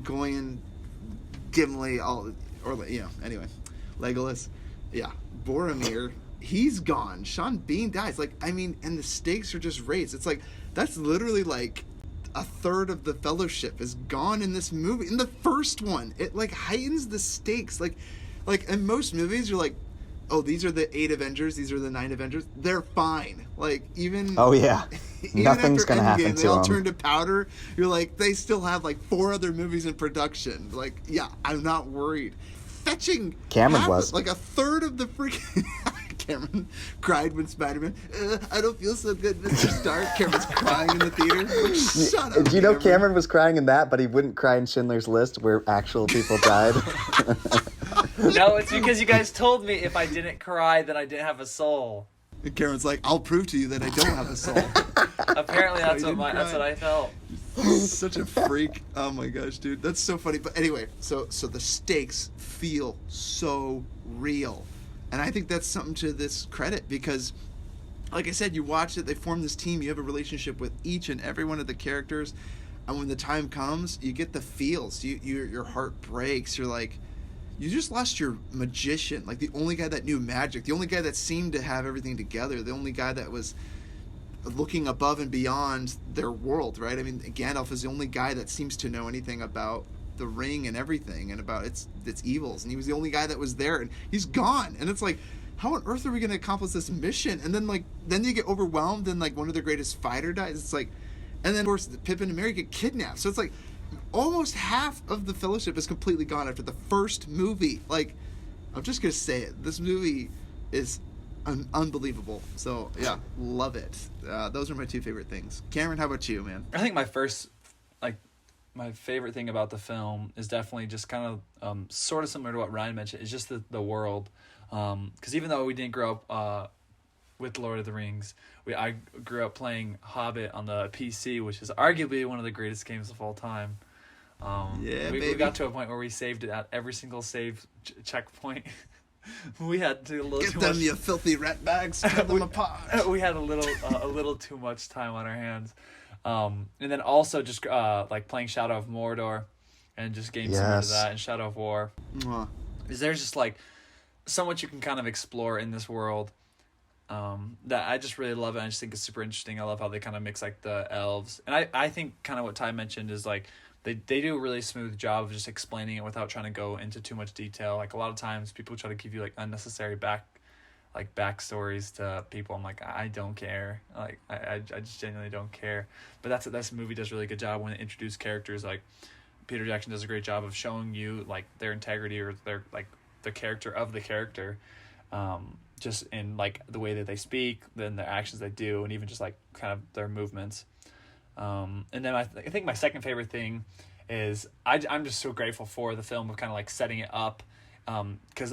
Gimli, anyway. Legolas. Yeah, Boromir, he's gone. Sean Bean dies. Like, I mean, and the stakes are just raised. It's like, that's literally like a third of the Fellowship is gone in this movie. In the first one, it like heightens the stakes. Like in most movies, you're like, oh, these are the 8 Avengers, these are the 9 Avengers. They're fine. Like, even... Oh, yeah. Even Nothing's going to happen to them. They all turn to powder. You're like, they still have, like, 4 other movies in production. Like, yeah, I'm not worried. Fetching... Cameron was. Like, a third of the freaking... Cameron cried when Spider-Man... I don't feel so good, Mr. Stark. Cameron's crying in the theater. Like, shut up, Do you know Cameron was crying in that, but he wouldn't cry in Schindler's List, where actual people died? No, it's because you guys told me if I didn't cry, then I didn't have a soul. And Karen's like, I'll prove to you that I don't have a soul. Apparently, that's what I felt. Such a freak. Oh my gosh, dude. That's so funny. But anyway, so the stakes feel so real. And I think that's something to this credit because, like I said, you watch it, they form this team, you have a relationship with each and every one of the characters, and when the time comes, you get the feels. Your heart breaks. You're like, you just lost your magician, like the only guy that knew magic, the only guy that seemed to have everything together, the only guy that was looking above and beyond their world, right? I mean, Gandalf is the only guy that seems to know anything about the ring and everything and about its evils, and he was the only guy that was there, and he's gone. And it's like, how on earth are we going to accomplish this mission? And then you get overwhelmed, and like one of their greatest fighter dies. It's like, and then of course Pippin and Merry get kidnapped. So it's like almost half of the Fellowship is completely gone after the first movie. Like, I'm just gonna say it, this movie is unbelievable. So yeah, love it. Those are my two favorite things. Cameron, how about you, man? I think my favorite thing about the film is definitely just kind of sort of similar to what Ryan mentioned, is just the world. Because even though we didn't grow up with Lord of the Rings, I grew up playing Hobbit on the PC, which is arguably one of the greatest games of all time. We got to a point where we saved it at every single save checkpoint. We had to get them, you filthy rat bags, cut them apart. We had a little too much time on our hands. And then also just like playing Shadow of Mordor and just games similar to that, and Shadow of War. There's just like so much you can kind of explore in this world that I just really love it. I just think it's super interesting. I love how they kind of mix like the elves, and I think kind of what Ty mentioned is like they do a really smooth job of just explaining it without trying to go into too much detail. Like a lot of times people try to give you like unnecessary backstories to people. I'm like, I don't care. Like I just genuinely don't care. But this movie does a really good job when it introduces characters. Like Peter Jackson does a great job of showing you like their integrity or their like the character of the character, just in like the way that they speak, then the actions they do, and even just like kind of their movements. And then I think my second favorite thing is I'm just so grateful for the film of kind of like setting it up. Because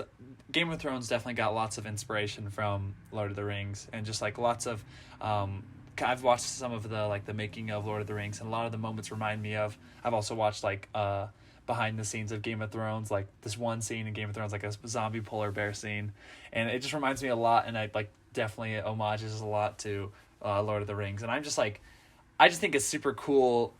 Game of Thrones definitely got lots of inspiration from Lord of the Rings, and just like lots of I've watched some of the making of Lord of the Rings, and a lot of the moments remind me of. I've also watched like behind the scenes of Game of Thrones, like this one scene in Game of Thrones, like a zombie polar bear scene, and it just reminds me a lot, and I like definitely homages a lot to Lord of the Rings, and I'm just like, I just think it's super cool.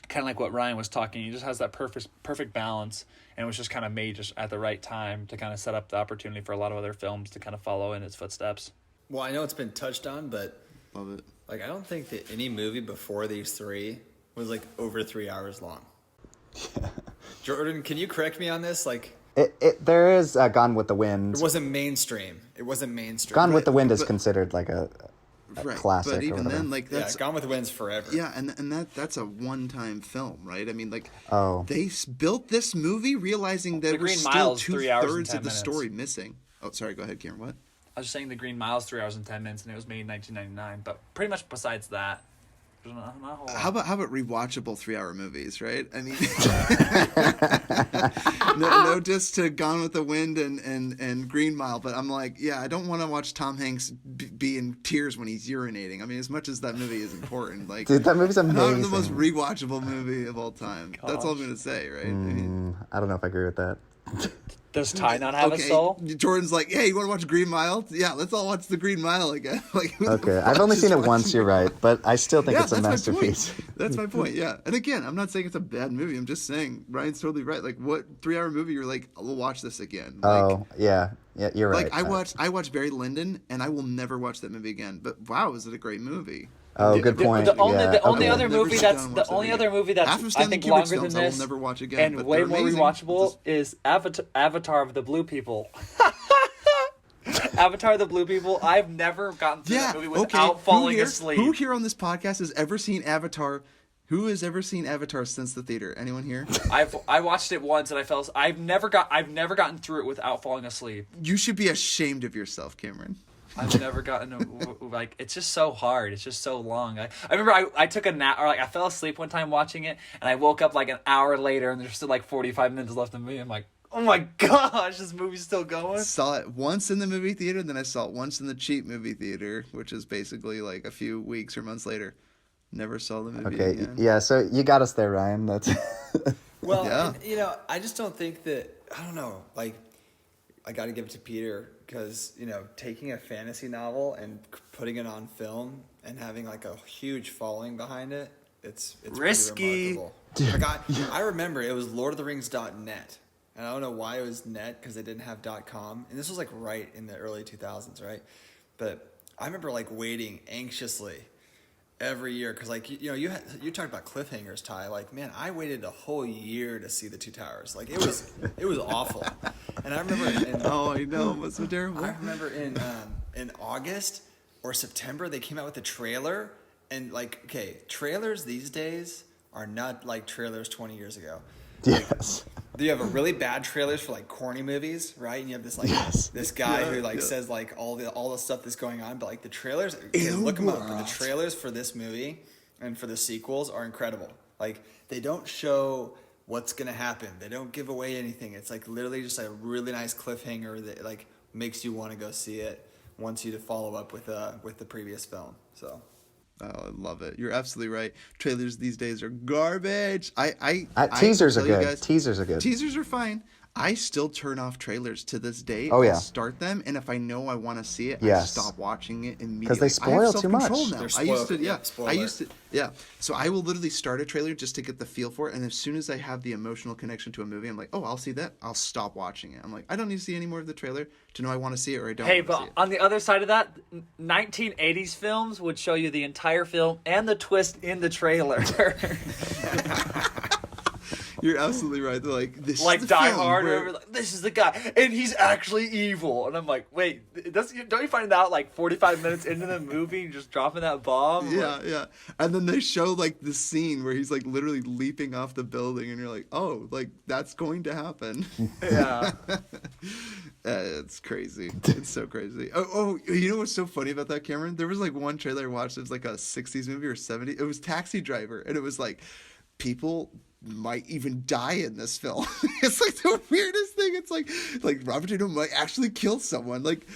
Kind of like what Ryan was talking, he just has that perfect balance, and it was just kind of made just at the right time to kind of set up the opportunity for a lot of other films to kind of follow in its footsteps. Well, I know it's been touched on, but love it. Like, I don't think that any movie before these three was like over 3 hours long. Yeah. Jordan, can you correct me on this? Like, there is Gone with the Wind. It wasn't mainstream. Gone with the Wind is considered like a classic. But even then, like, that's Gone with the Wind's forever. Yeah, and that's a one-time film, right? I mean, like, they built this movie realizing that there was still 2/3 of the story missing. Oh, sorry. Go ahead, Kieran. What? I was just saying The Green Mile is 3 hours and 10 minutes, and it was made in 1999. But pretty much besides that, there's not a whole lot. How about rewatchable 3-hour movies, right? I mean, no diss to Gone with the Wind and Green Mile, but I'm like, yeah, I don't want to watch Tom Hanks be in tears when he's urinating. I mean, as much as that movie is important, like, dude, that movie's amazing. Not the most rewatchable movie of all time. Gosh. That's all I'm gonna say, right? I don't know if I agree with that. Does Ty not have a soul? Jordan's like, hey, you want to watch Green Mile? Yeah, let's all watch The Green Mile again. Like, okay, I've only seen it once, you're right, but I still think it's a masterpiece. That's my point, yeah. And again, I'm not saying it's a bad movie. I'm just saying Ryan's totally right. Like, what 3-hour movie you're like, we'll watch this again? Like, yeah, you're right. Like, I watched Barry Lyndon, and I will never watch that movie again. But wow, is it a great movie? Oh, good point. The only other movie that's I think longer than this, I will never watch again, and way more rewatchable is Avatar of the Blue People. Avatar of the Blue People. I've never gotten through that movie without falling asleep. Who here on this podcast has ever seen Avatar? Who has ever seen Avatar since the theater? Anyone here? I watched it once and I fell. I've never gotten through it without falling asleep. You should be ashamed of yourself, Cameron. I've never gotten like, it's just so hard. It's just so long. I remember I took a nap, or like I fell asleep one time watching it, and I woke up like an hour later, and there's still like 45 minutes left of me. I'm like, Oh my gosh, this movie's still going? Saw it once in the movie theater, then I saw it once in the cheap movie theater, which is basically like a few weeks or months later. Never saw the movie again. Yeah, so you got us there, Ryan. That's Well, Yeah. and, I just don't think that, I don't know, like, I got to give it to Peter because, taking a fantasy novel and putting it on film and having like a huge following behind it, it's Risky. pretty remarkable. I remember it was LordofTheRings.net. And I don't know why it was net because they didn't have .com. And this was like right in the early 2000s, right? But I remember like waiting anxiously every year because like you talked about cliffhangers, Ty. Like, man, I waited a whole year to see the Two Towers. Like it was awful. And I remember I know, it was so terrible. I remember in August or September they came out with the trailer, and like, okay, trailers these days are not like trailers 20 years ago. yes. You have a really bad trailers for like corny movies, right? And you have this like this guy who like says like all the stuff that's going on, but like the trailers, look them up. But the trailers for this movie and for the sequels are incredible. Like they don't show what's gonna happen. They don't give away anything. It's like literally just a really nice cliffhanger that like makes you want to go see it. Wants you to follow up with the previous film. So. Oh, I love it. You're absolutely right. Trailers these days are garbage. Teasers are good. Teasers are good. Teasers are fine. I still turn off trailers to this day. Oh, yeah. I'll start them, and if I know I want to see it, I Yes. stop watching it immediately. Because they spoil too much. Now. They're I used to, spoiled. So I will literally start a trailer just to get the feel for it, and as soon as I have the emotional connection to a movie, I'm like, oh, I'll see that. I'll stop watching it. I'm like, I don't need to see any more of the trailer to know I want to see it or I don't. Hey, want to see but it. on the other side of that, 1980s films would show you the entire film and the twist in the trailer. You're absolutely right. They're like, this Like is the Die film Hard, where- or whatever, like, this is the guy, and he's actually evil. And I'm like, wait, don't you find out like 45 minutes into the movie, and just dropping that bomb? Yeah, yeah. And then they show like the scene where he's like literally leaping off the building, and you're like, oh, like that's going to happen. Yeah. It's crazy. It's so crazy. Oh, you know what's so funny about that, Cameron? There was like one trailer I watched. It was like a 60s movie or 70s. It was Taxi Driver, and it was like people might even die in this film. It's like the weirdest thing. It's like Robert De Niro might actually kill someone. Like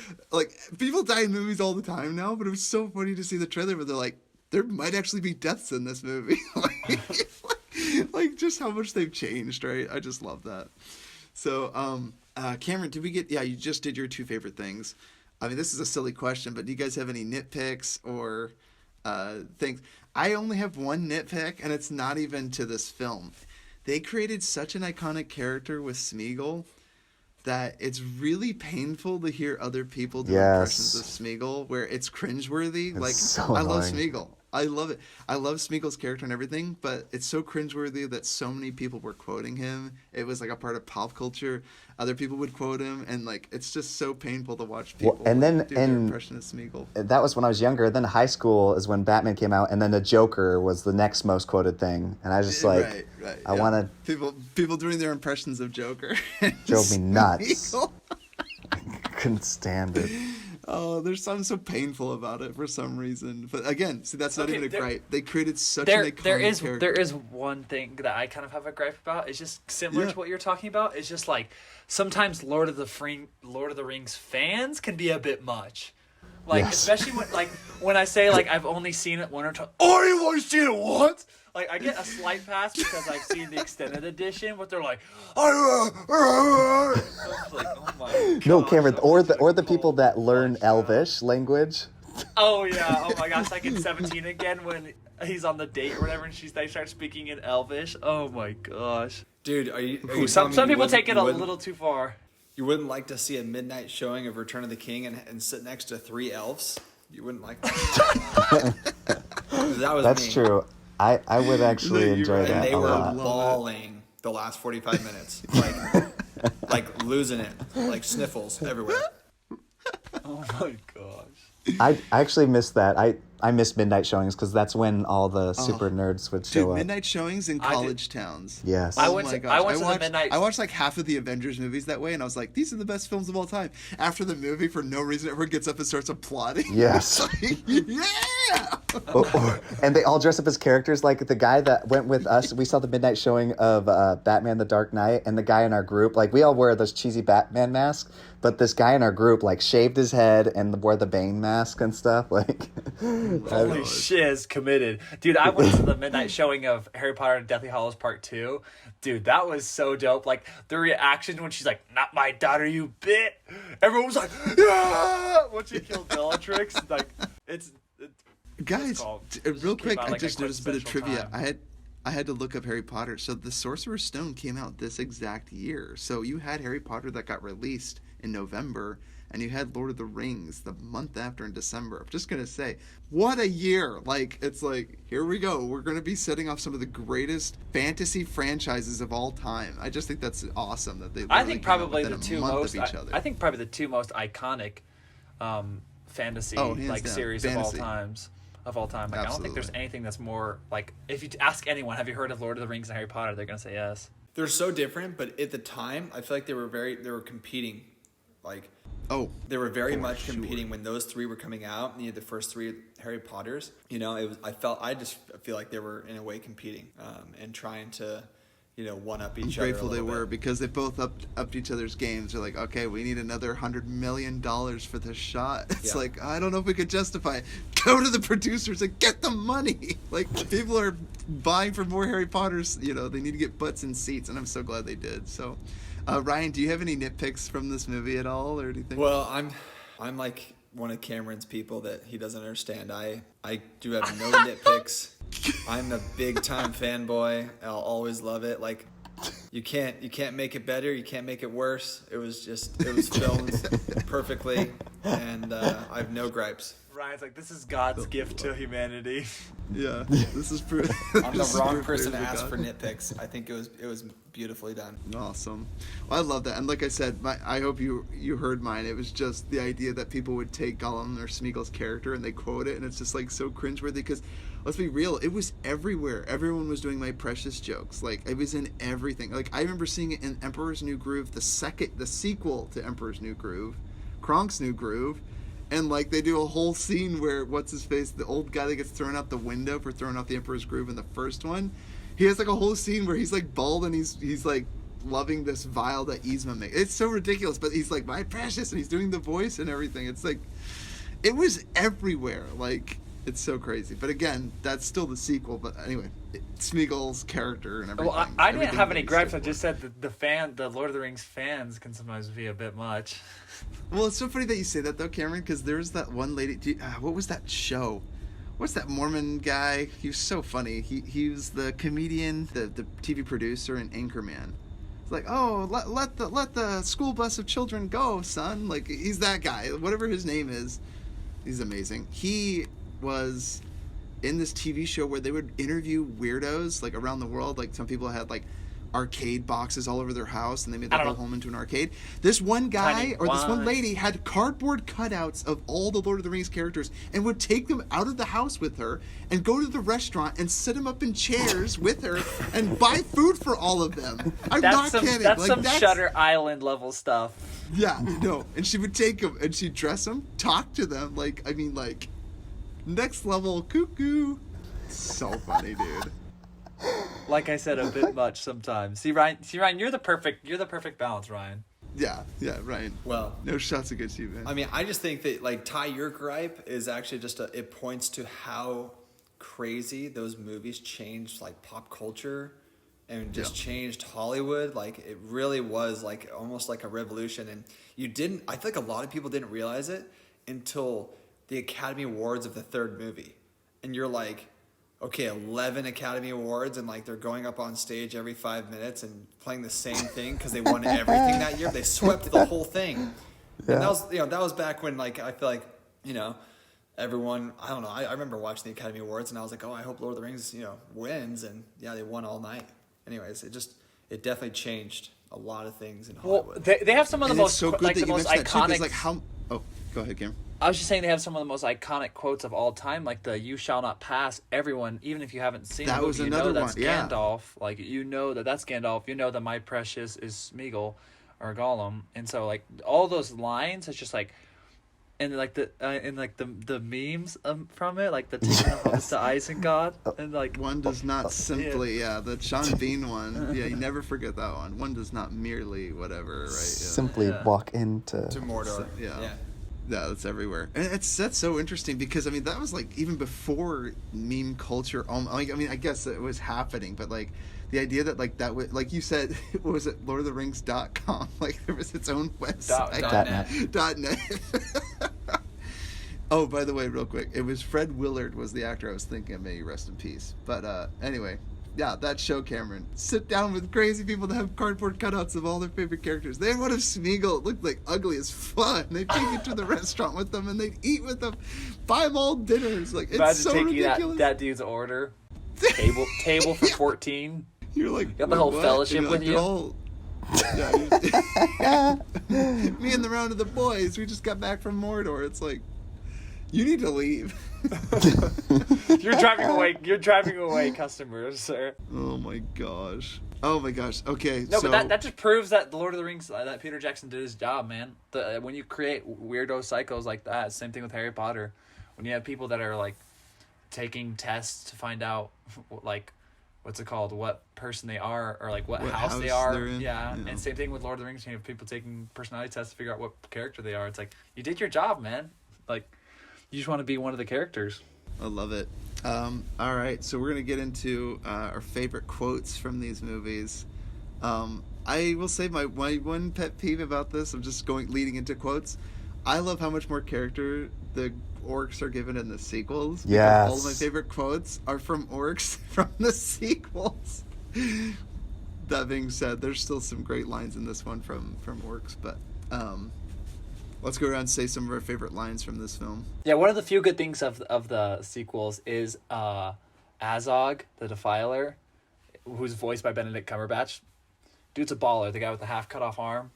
people die in movies all the time now, but it was so funny to see the trailer where they're like, there might actually be deaths in this movie. like just how much they've changed, right? I just love that. So, Cameron, did we get? Yeah, you just did your two favorite things. I mean, this is a silly question, but do you guys have any nitpicks or things? I only have one nitpick, and it's not even to this film. They created such an iconic character with Smeagol that it's really painful to hear other people do impressions of Smeagol where it's cringeworthy. Like, so I love annoying. Smeagol. I love it. I love Smeagol's character and everything, but it's so cringeworthy that so many people were quoting him. It was like a part of pop culture. Other people would quote him, and like it's just so painful to watch people and then do their impression of Smeagol. That was when I was younger. Then high school is when Batman came out, and then the Joker was the next most quoted thing. And I just like, right, I want to people doing their impressions of Joker. drove me nuts. Smeagol. couldn't stand it. Oh, there's something so painful about it for some reason. But again, see, that's not Okay, even a there- gripe. They created such an iconic character. There is one thing that I kind of have a gripe about. It's just similar to what you're talking about. It's just like sometimes Lord of the Rings fans can be a bit much. Like especially when I say like I've only seen it one or two. Oh, you've only seen it once? Like I get a slight pass because I've seen the extended edition, but they're like, I was like, oh my god. No, Cameron, or the people that learn Elvish language. Oh yeah, oh my gosh, like in 17 again when he's on the date or whatever and they start speaking in Elvish. Oh my gosh. Dude, are you Some telling me people you take it a wouldn't- little too far. You wouldn't like to see a midnight showing of Return of the King and sit next to 3 elves? You wouldn't like that? That was That's me. true. I would actually You're enjoy right. that And they a were lot. bawling the last 45 minutes. Like losing it. Like sniffles everywhere. Oh my gosh. I actually missed that. I missed midnight showings because that's when all the super nerds would show Dude, up. midnight showings in college towns. Yes. I Oh went my to- gosh. I went to the watched, midnight- I watched like half of the Avengers movies that way, and I was like, these are the best films of all time. After the movie, for no reason, everyone gets up and starts applauding. Yes. It's like, yeah! yeah. And they all dress up as characters. Like the guy that went with us, we saw the midnight showing of Batman: The Dark Knight, and the guy in our group, like we all wear those cheesy Batman masks, but this guy in our group like shaved his head and wore the Bane mask and stuff. Like, holy shiz, committed, dude! I went to the midnight showing of Harry Potter and Deathly Hallows Part 2. Dude, that was so dope. Like the reaction when she's like, "Not my daughter, you bit!" Everyone was like, "Yeah!" When she killed Bellatrix, like it's. Guys, real quick, out, I like, just noticed a bit of trivia. time. I had to look up Harry Potter. So the Sorcerer's Stone came out this exact year. So you had Harry Potter that got released in November, and you had Lord of the Rings the month after in December. I'm just gonna say, what a year! Like, it's like, here we go. We're gonna be setting off some of the greatest fantasy franchises of all time. I just think that's awesome that they. I think probably the two most. I think probably the two most iconic fantasy like down. series Fantasy. Of all time. Like, I don't think Absolutely. there's anything that's more like, if you ask anyone, have you heard of Lord of the Rings and Harry Potter? They're gonna say yes. They're so different, but at the time, I feel like they were competing. Like, they were very much competing when those three were coming out. And you had the first three Harry Potters. You know, I just feel like they were in a way competing and trying to, one up each other. Grateful they were, because they both upped each other's games. They're like, okay, we need another $100 million for this shot. It's like, I don't know if we could justify it. Go to the producers and get the money. Like, people are buying for more Harry Potters. They need to get butts in seats, and I'm so glad they did. So, Ryan, do you have any nitpicks from this movie at all, or do you think? Well, I'm like one of Cameron's people that he doesn't understand. I do have no nitpicks. I'm a big time fanboy. I'll always love it. Like, you can't make it better. You can't make it worse. It was filmed perfectly, and I have no gripes. Ryan's like, this is God's gift to humanity. Yeah, this is proof. I'm the wrong person to ask for nitpicks. I think it was beautifully done. Awesome. Well, I love that. And like I said, I hope you heard mine. It was just the idea that people would take Gollum or Smeagol's character and they quote it, and it's just like so cringeworthy, because let's be real, it was everywhere. Everyone was doing My Precious jokes. Like, it was in everything. Like, I remember seeing it in Emperor's New Groove, the sequel to Emperor's New Groove, Kronk's New Groove. And, like, they do a whole scene where, what's-his-face, the old guy that gets thrown out the window for throwing out the Emperor's Groove in the first one, he has, like, a whole scene where he's, like, bald and he's like, loving this vial that Yzma makes. It's so ridiculous, but he's like, my precious, and he's doing the voice and everything. It's like, it was everywhere. Like, it's so crazy. But again, that's still the sequel. But anyway, Smeagol's character and everything. Well, I didn't have any gripes. So I just said that the Lord of the Rings fans can sometimes be a bit much. Well, it's so funny that you say that, though, Cameron, because there's that one lady. What was that show? What's that Mormon guy? He was so funny. He was the comedian, the TV producer, and anchorman. It's like, oh, let the school bus of children go, son. Like, he's that guy. Whatever his name is, he's amazing. He was in this TV show where they would interview weirdos, like, around the world. Like, some people had, like, arcade boxes all over their house, and they made their whole home into an arcade. This one guy or this one lady had cardboard cutouts of all the Lord of the Rings characters and would take them out of the house with her and go to the restaurant and sit them up in chairs with her and buy food for all of them. I'm not kidding. That's some Shutter Island level stuff. Yeah, no. And she would take them and she'd dress them, talk to them, like, next level cuckoo. So funny, dude. Like I said, a bit much sometimes. See, Ryan, you're the perfect balance, Ryan. Yeah, Ryan. Well, no shots against you, man. I mean, I just think that, like, Ty, your gripe is actually just it points to how crazy those movies changed, like, pop culture and just changed Hollywood. Like, it really was, like, almost like a revolution. And I feel like a lot of people didn't realize it until the Academy Awards of the third movie. And you're like, okay, 11 Academy Awards, and, like, they're going up on stage every 5 minutes and playing the same thing because they won everything that year. They swept the whole thing. Yeah. And that was back when, like, I feel like, everyone, I don't know, I remember watching the Academy Awards and I was like, oh, I hope Lord of the Rings, wins. And yeah, they won all night. Anyways, it definitely changed a lot of things in Hollywood. Well, they have some of the most, so like, the most iconic. Go ahead, Cameron. I was just saying they have some of the most iconic quotes of all time, like the "You shall not pass." Everyone, even if you haven't seen that, the movie, was another that's one. Yeah. Gandalf. Like, that's Gandalf. You know that my precious is Smeagol or Gollum, and so, like, all those lines, it's just like and like the memes from it, like the taking the host to Isengard, and like one does not simply the Sean Bean one. Yeah, you never forget that one. One does not merely whatever, right? Yeah. Simply walk into Mordor. So, yeah, that's everywhere, and that's so interesting because I mean that was like even before meme culture. Like I mean I guess it was happening, but like the idea that like that would, like you said, what was it, LordOfTheRings.com? Like there was its own website. .net. Oh, by the way, real quick, it was Fred Willard was the actor I was thinking of. May he rest in peace. But anyway, yeah, that show, Cameron. Sit down with crazy people that have cardboard cutouts of all their favorite characters. They had one of Smeagol. It looked like ugly as fun. They'd take you to the restaurant with them, and they'd eat with them. Buy them all dinners. Like, it's imagine so taking ridiculous. that dude's order. Table for 14. You're like, you got the whole what? fellowship with like, you. Me and the round of the boys, we just got back from Mordor. It's like, you need to leave. You're driving away customers, sir. Oh my gosh. Okay. No, so, but that just proves that the Lord of the Rings, that Peter Jackson did his job, man. When you create weirdo psychos like that, same thing with Harry Potter. When you have people that are like taking tests to find out like what's it called, what person they are, or like what house they are. Yeah. And same thing with Lord of the Rings. You have people taking personality tests to figure out what character they are. It's like, you did your job, man. Like, you just want to be one of the characters. I love it. All right, so we're gonna get into our favorite quotes from these movies. I will say my one pet peeve about this. I'm just leading into quotes. I love how much more character the orcs are given in the sequels. Yes. All of my favorite quotes are from orcs from the sequels. That being said, there's still some great lines in this one from orcs, but let's go around and say some of our favorite lines from this film. Yeah, one of the few good things of the sequels is Azog the Defiler, who's voiced by Benedict Cumberbatch. Dude's a baller. The guy with the half cut off arm.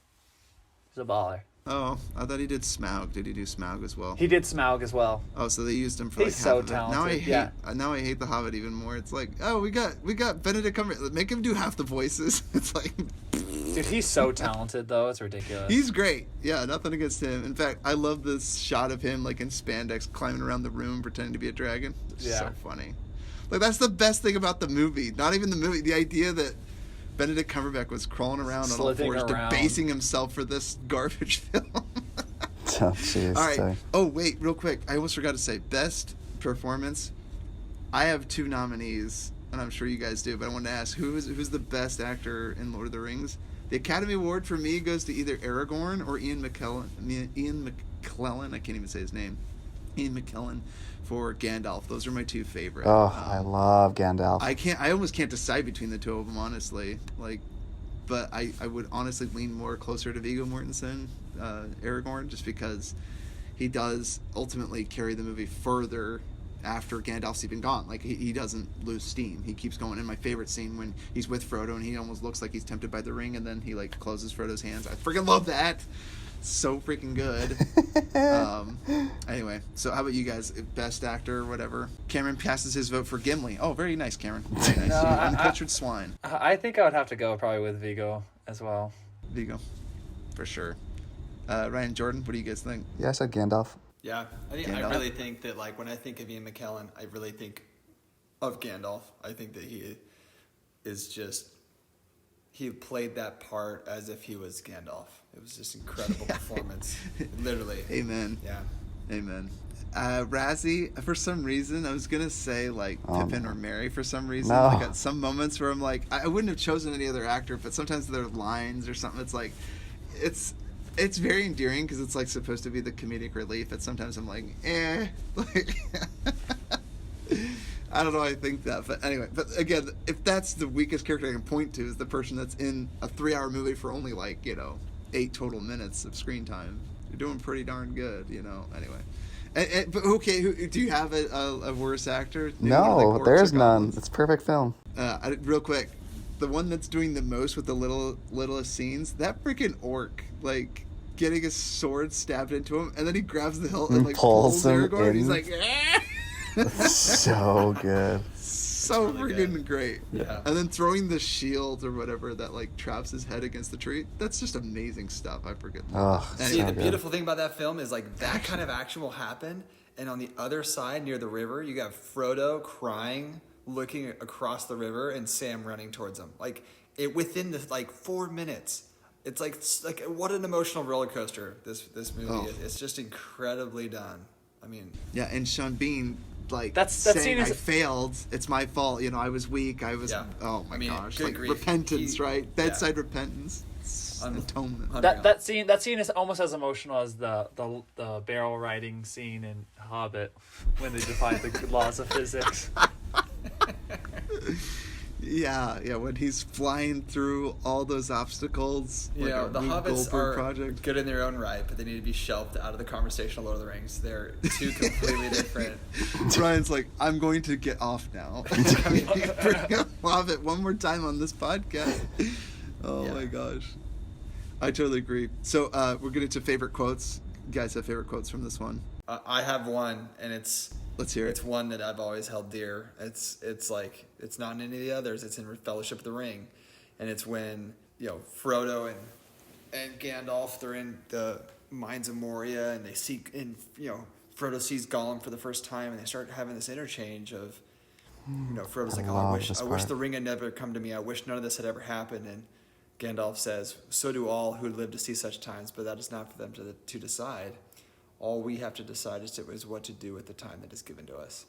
He's a baller. Oh, I thought he did Smaug. Did he do Smaug as well? He did Smaug as well. Oh, so they used him for He's like so half of talented. it. Now I hate the Hobbit even more. It's like, oh, we got Benedict Cumberbatch. Make him do half the voices. It's like, dude, he's so talented though. It's ridiculous. He's great. Yeah, nothing against him. In fact, I love this shot of him like in spandex climbing around the room pretending to be a dragon. It's so funny. Like that's the best thing about the movie. Not even the movie. The idea that Benedict Cumberbatch was crawling around on all fours, debasing himself for this garbage film. Oh, jeez. All right. Oh, wait, real quick. I almost forgot to say, best performance. I have two nominees, and I'm sure you guys do, but I wanted to ask, who's the best actor in Lord of the Rings? The Academy Award for me goes to either Aragorn or Ian McKellen. I can't even say his name. Ian McKellen for Gandalf. Those are my two favorites. Oh, I love Gandalf. I almost can't decide between the two of them, honestly. Like, but I would honestly lean more closer to Viggo Mortensen, Aragorn, just because he does ultimately carry the movie further after Gandalf's even gone. Like, he doesn't lose steam. He keeps going. And my favorite scene when he's with Frodo and he almost looks like he's tempted by the ring and then he, like, closes Frodo's hands. I freaking love that. So freaking good. Anyway, so how about you guys? Best actor or whatever? Cameron passes his vote for Gimli. Oh, very nice, Cameron. Very nice. No, You uncultured swine. I think I would have to go probably with Viggo as well. Viggo, for sure. Ryan, Jordan, what do you guys think? Yeah, I said Gandalf. Yeah, I really think that, like, when I think of Ian McKellen, I really think of Gandalf. I think that he is just... He played that part as if he was Gandalf. It was just incredible performance. Literally. Amen. Yeah. Amen. Razzie, for some reason, I was going to say, like, Pippin or Merry for some reason. No. Like, at some moments where I'm like, I wouldn't have chosen any other actor, but sometimes there are lines or something. It's like, it's very endearing because it's, like, supposed to be the comedic relief. But sometimes I'm like, Like, I don't know why I think that, but anyway. But again, if that's the weakest character I can point to is the person that's in a 3-hour movie for only 8 total minutes of screen time, you're doing pretty darn good, Anyway, but okay, do you have a worse actor? No, there's none. It's a perfect film. Real quick, the one that's doing the most with the littlest scenes, that freaking orc, like getting his sword stabbed into him, and then he grabs the hilt and like pulls him Aragorn, and he's in. like, So good. so really freaking good. great. Yeah. And then throwing the shield or whatever that like traps his head against the tree. That's just amazing stuff. I forget. Oh, See, so the good. beautiful thing about that film is like that kind of action will happen, and on the other side near the river, you got Frodo crying, looking across the river, and Sam running towards him. Like it within the like 4 minutes. It's like what an emotional roller coaster this movie is. It's just incredibly done. I mean, Yeah, and Sean Bean like that saying scene is I failed. It's my fault. You know, I was weak. I was. Yeah. Oh my I mean, gosh! good Like grief. repentance, right? Yeah. Bedside repentance. It's atonement. That scene is almost as emotional as the barrel riding scene in Hobbit when they defied the laws of physics. Yeah, when he's flying through all those obstacles. You like know, a the Rube Hobbits Goldberg are project. good in their own right, but they need to be shelved out of the conversation of Lord of the Rings. They're two completely different. Ryan's like, I'm going to get off now. Bring up Hobbit one more time on this podcast. Oh Yeah. my gosh. I totally agree. So we're getting to favorite quotes. You guys have favorite quotes from this one? I have one, and Let's hear it. it's one that I've always held dear. It's like it's not in any of the others. It's in Fellowship of the Ring, and it's when Frodo and Gandalf, they're in the mines of Moria, and they see Frodo sees Gollum for the first time, and they start having this interchange of Frodo's like, love I this wish part. the ring had never come to me. I wish none of this had ever happened. And Gandalf says, so do all who live to see such times, but that is not for them to decide. All we have to decide is what to do with the time that is given to us.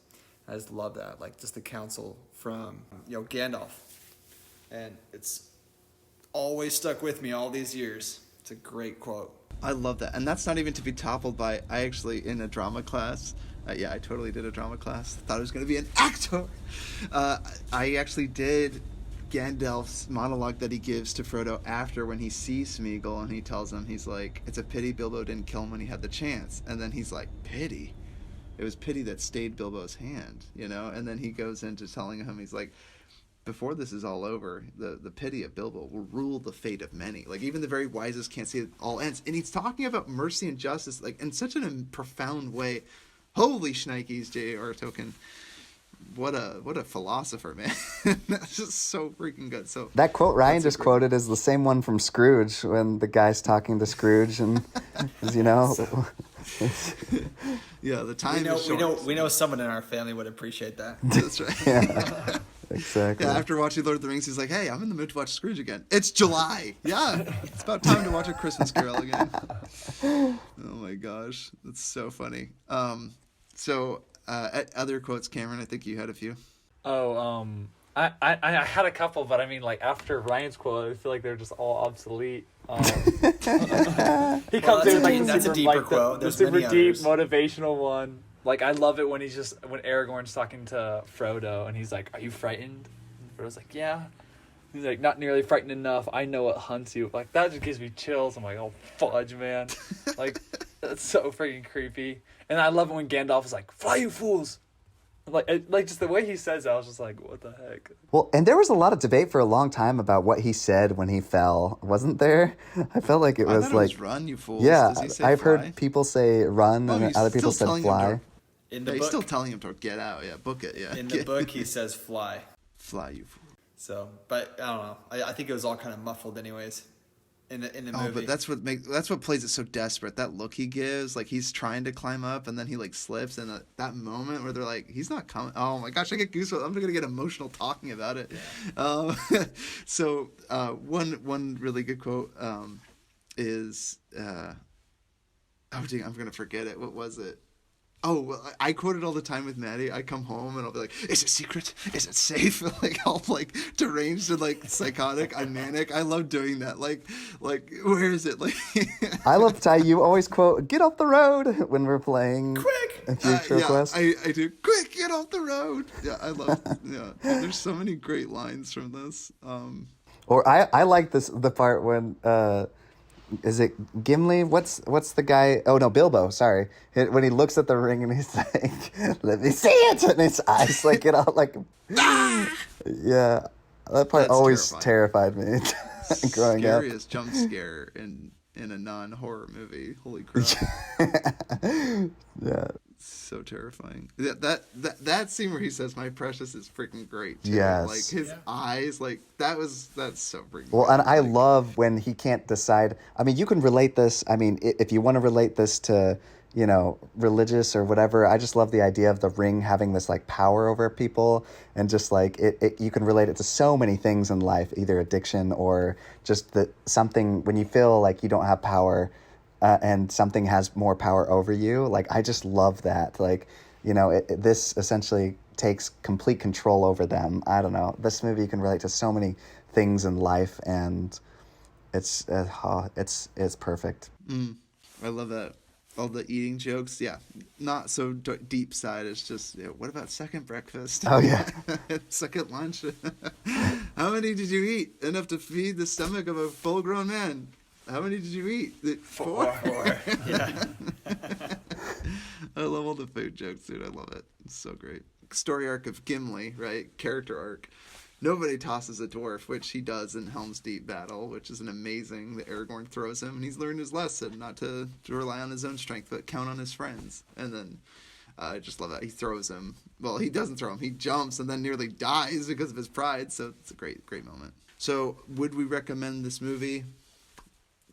I just love that, like just the counsel from Gandalf, and it's always stuck with me all these years. It's a great quote. I love that. And that's not even to be toppled by, I actually, in a drama class, I totally did a drama class. Thought I was going to be an actor. I actually did Gandalf's monologue that he gives to Frodo after when he sees Smeagol, and he tells him, he's like, it's a pity Bilbo didn't kill him when he had the chance. And then he's like, pity? It was pity that stayed Bilbo's hand, And then he goes into telling him, he's like, before this is all over, the pity of Bilbo will rule the fate of many. Like, even the very wisest can't see it all ends. And he's talking about mercy and justice, like, in such a profound way. Holy shnikes, J.R. Tolkien. What a philosopher, man. That's just so freaking good. So That quote Ryan just quoted is the same one from Scrooge when the guy's talking to Scrooge and yeah, the time is short. We know someone in our family would appreciate that. That's right. Yeah, exactly. Yeah, after watching Lord of the Rings, he's like, hey, I'm in the mood to watch Scrooge again. It's July. Yeah, it's about time to watch A Christmas Carol again. Oh my gosh, that's so funny. So other quotes, Cameron, I think you had a few. I had a couple, but I mean, like, after Ryan's quote, I feel like they're just all obsolete. He comes in like that's a deeper quote. The There's super many deep others. motivational one. Like, I love it when when Aragorn's talking to Frodo, and he's like, "Are you frightened?" And Frodo's like, "Yeah." He's like, "Not nearly frightened enough. I know what hunts you." Like, that just gives me chills. I'm like, "Oh, fudge, man!" Like, that's so freaking creepy. And I love it when Gandalf is like, "Fly, you fools!" Like just the way he says it, I was just like, what the heck? Well, and there was a lot of debate for a long time about what he said when he fell, wasn't there? I felt like it I was thought like, it was run, you fools. yeah, Does he say I've fly? heard people say run, and he's other people still said telling him fly. In Yeah, the he's book, still telling him to get out. Yeah, book it. Yeah, in the book, he says fly. fly, you fool. So, but I don't know. I think it was all kind of muffled, anyways. In the movie. Oh, but that's what plays it so desperate. That look he gives, like he's trying to climb up, and then he like slips, and that moment where they're like, he's not coming. Oh my gosh, I get goosebumps. I'm gonna get emotional talking about it. Yeah. So one really good quote is, oh dang, I'm gonna forget it. What was it? Oh, well, I quote it all the time with Maddie. I come home and I'll be like, "Is it secret? Is it safe?" Like all like deranged and like psychotic. I'm manic. I love doing that. Like where is it? Like I love Ty. You always quote "Get off the road" when we're playing Quick! Future yeah, Quest. I do. Quick, get off the road. Yeah, I love. Yeah, there's so many great lines from this. Or I like the part when is it Gimli? What's the guy? Oh no, Bilbo. Sorry, when he looks at the ring and he's like, "Let me see it," and his eyes like get all like, yeah. That part That's always terrifying. terrified me growing up. Scariest jump scare in a non-horror movie. Holy crap. Yeah. so terrifying. That scene where he says "my precious" is freaking great. Too. Yes. Like his eyes, like that's so freaking. Well, and I like, love when he can't decide. I mean, you can relate this. I mean, if you want to relate this to, religious or whatever, I just love the idea of the ring having this like power over people, and just like you can relate it to so many things in life, either addiction or just something when you feel like you don't have power. And something has more power over you. Like, I just love that. Like, this essentially takes complete control over them. I don't know. This movie can relate to so many things in life, and it's perfect. I love that. All the eating jokes. Yeah. Not so deep side. It's just, what about second breakfast? Oh, yeah. Second lunch. How many did you eat? Enough to feed the stomach of a full-grown man. How many did you eat? 4? Yeah. I love all the food jokes, dude. I love it. It's so great. Story arc of Gimli, right? Character arc. Nobody tosses a dwarf, which he does in Helm's Deep battle, which is an amazing that Aragorn throws him, and he's learned his lesson, not to rely on his own strength, but count on his friends. And then I just love that. He throws him. Well, he doesn't throw him. He jumps and then nearly dies because of his pride, so it's a great, great moment. So would we recommend this movie?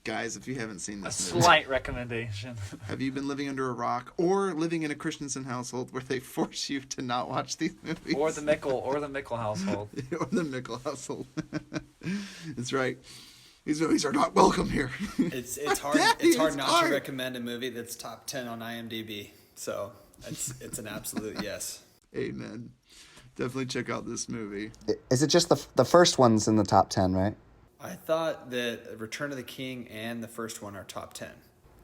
Guys, if you haven't seen this movie, slight recommendation. Have you been living under a rock or living in a Christensen household where they force you to not watch these movies? Or the Mickle household. Or the Mickle household. That's right. These movies are not welcome here. It's hard not to recommend a movie that's top 10 on IMDb. So it's an absolute yes. Amen. Definitely check out this movie. Is it just the first one's in the top 10, right? I thought that Return of the King and the first one are top 10.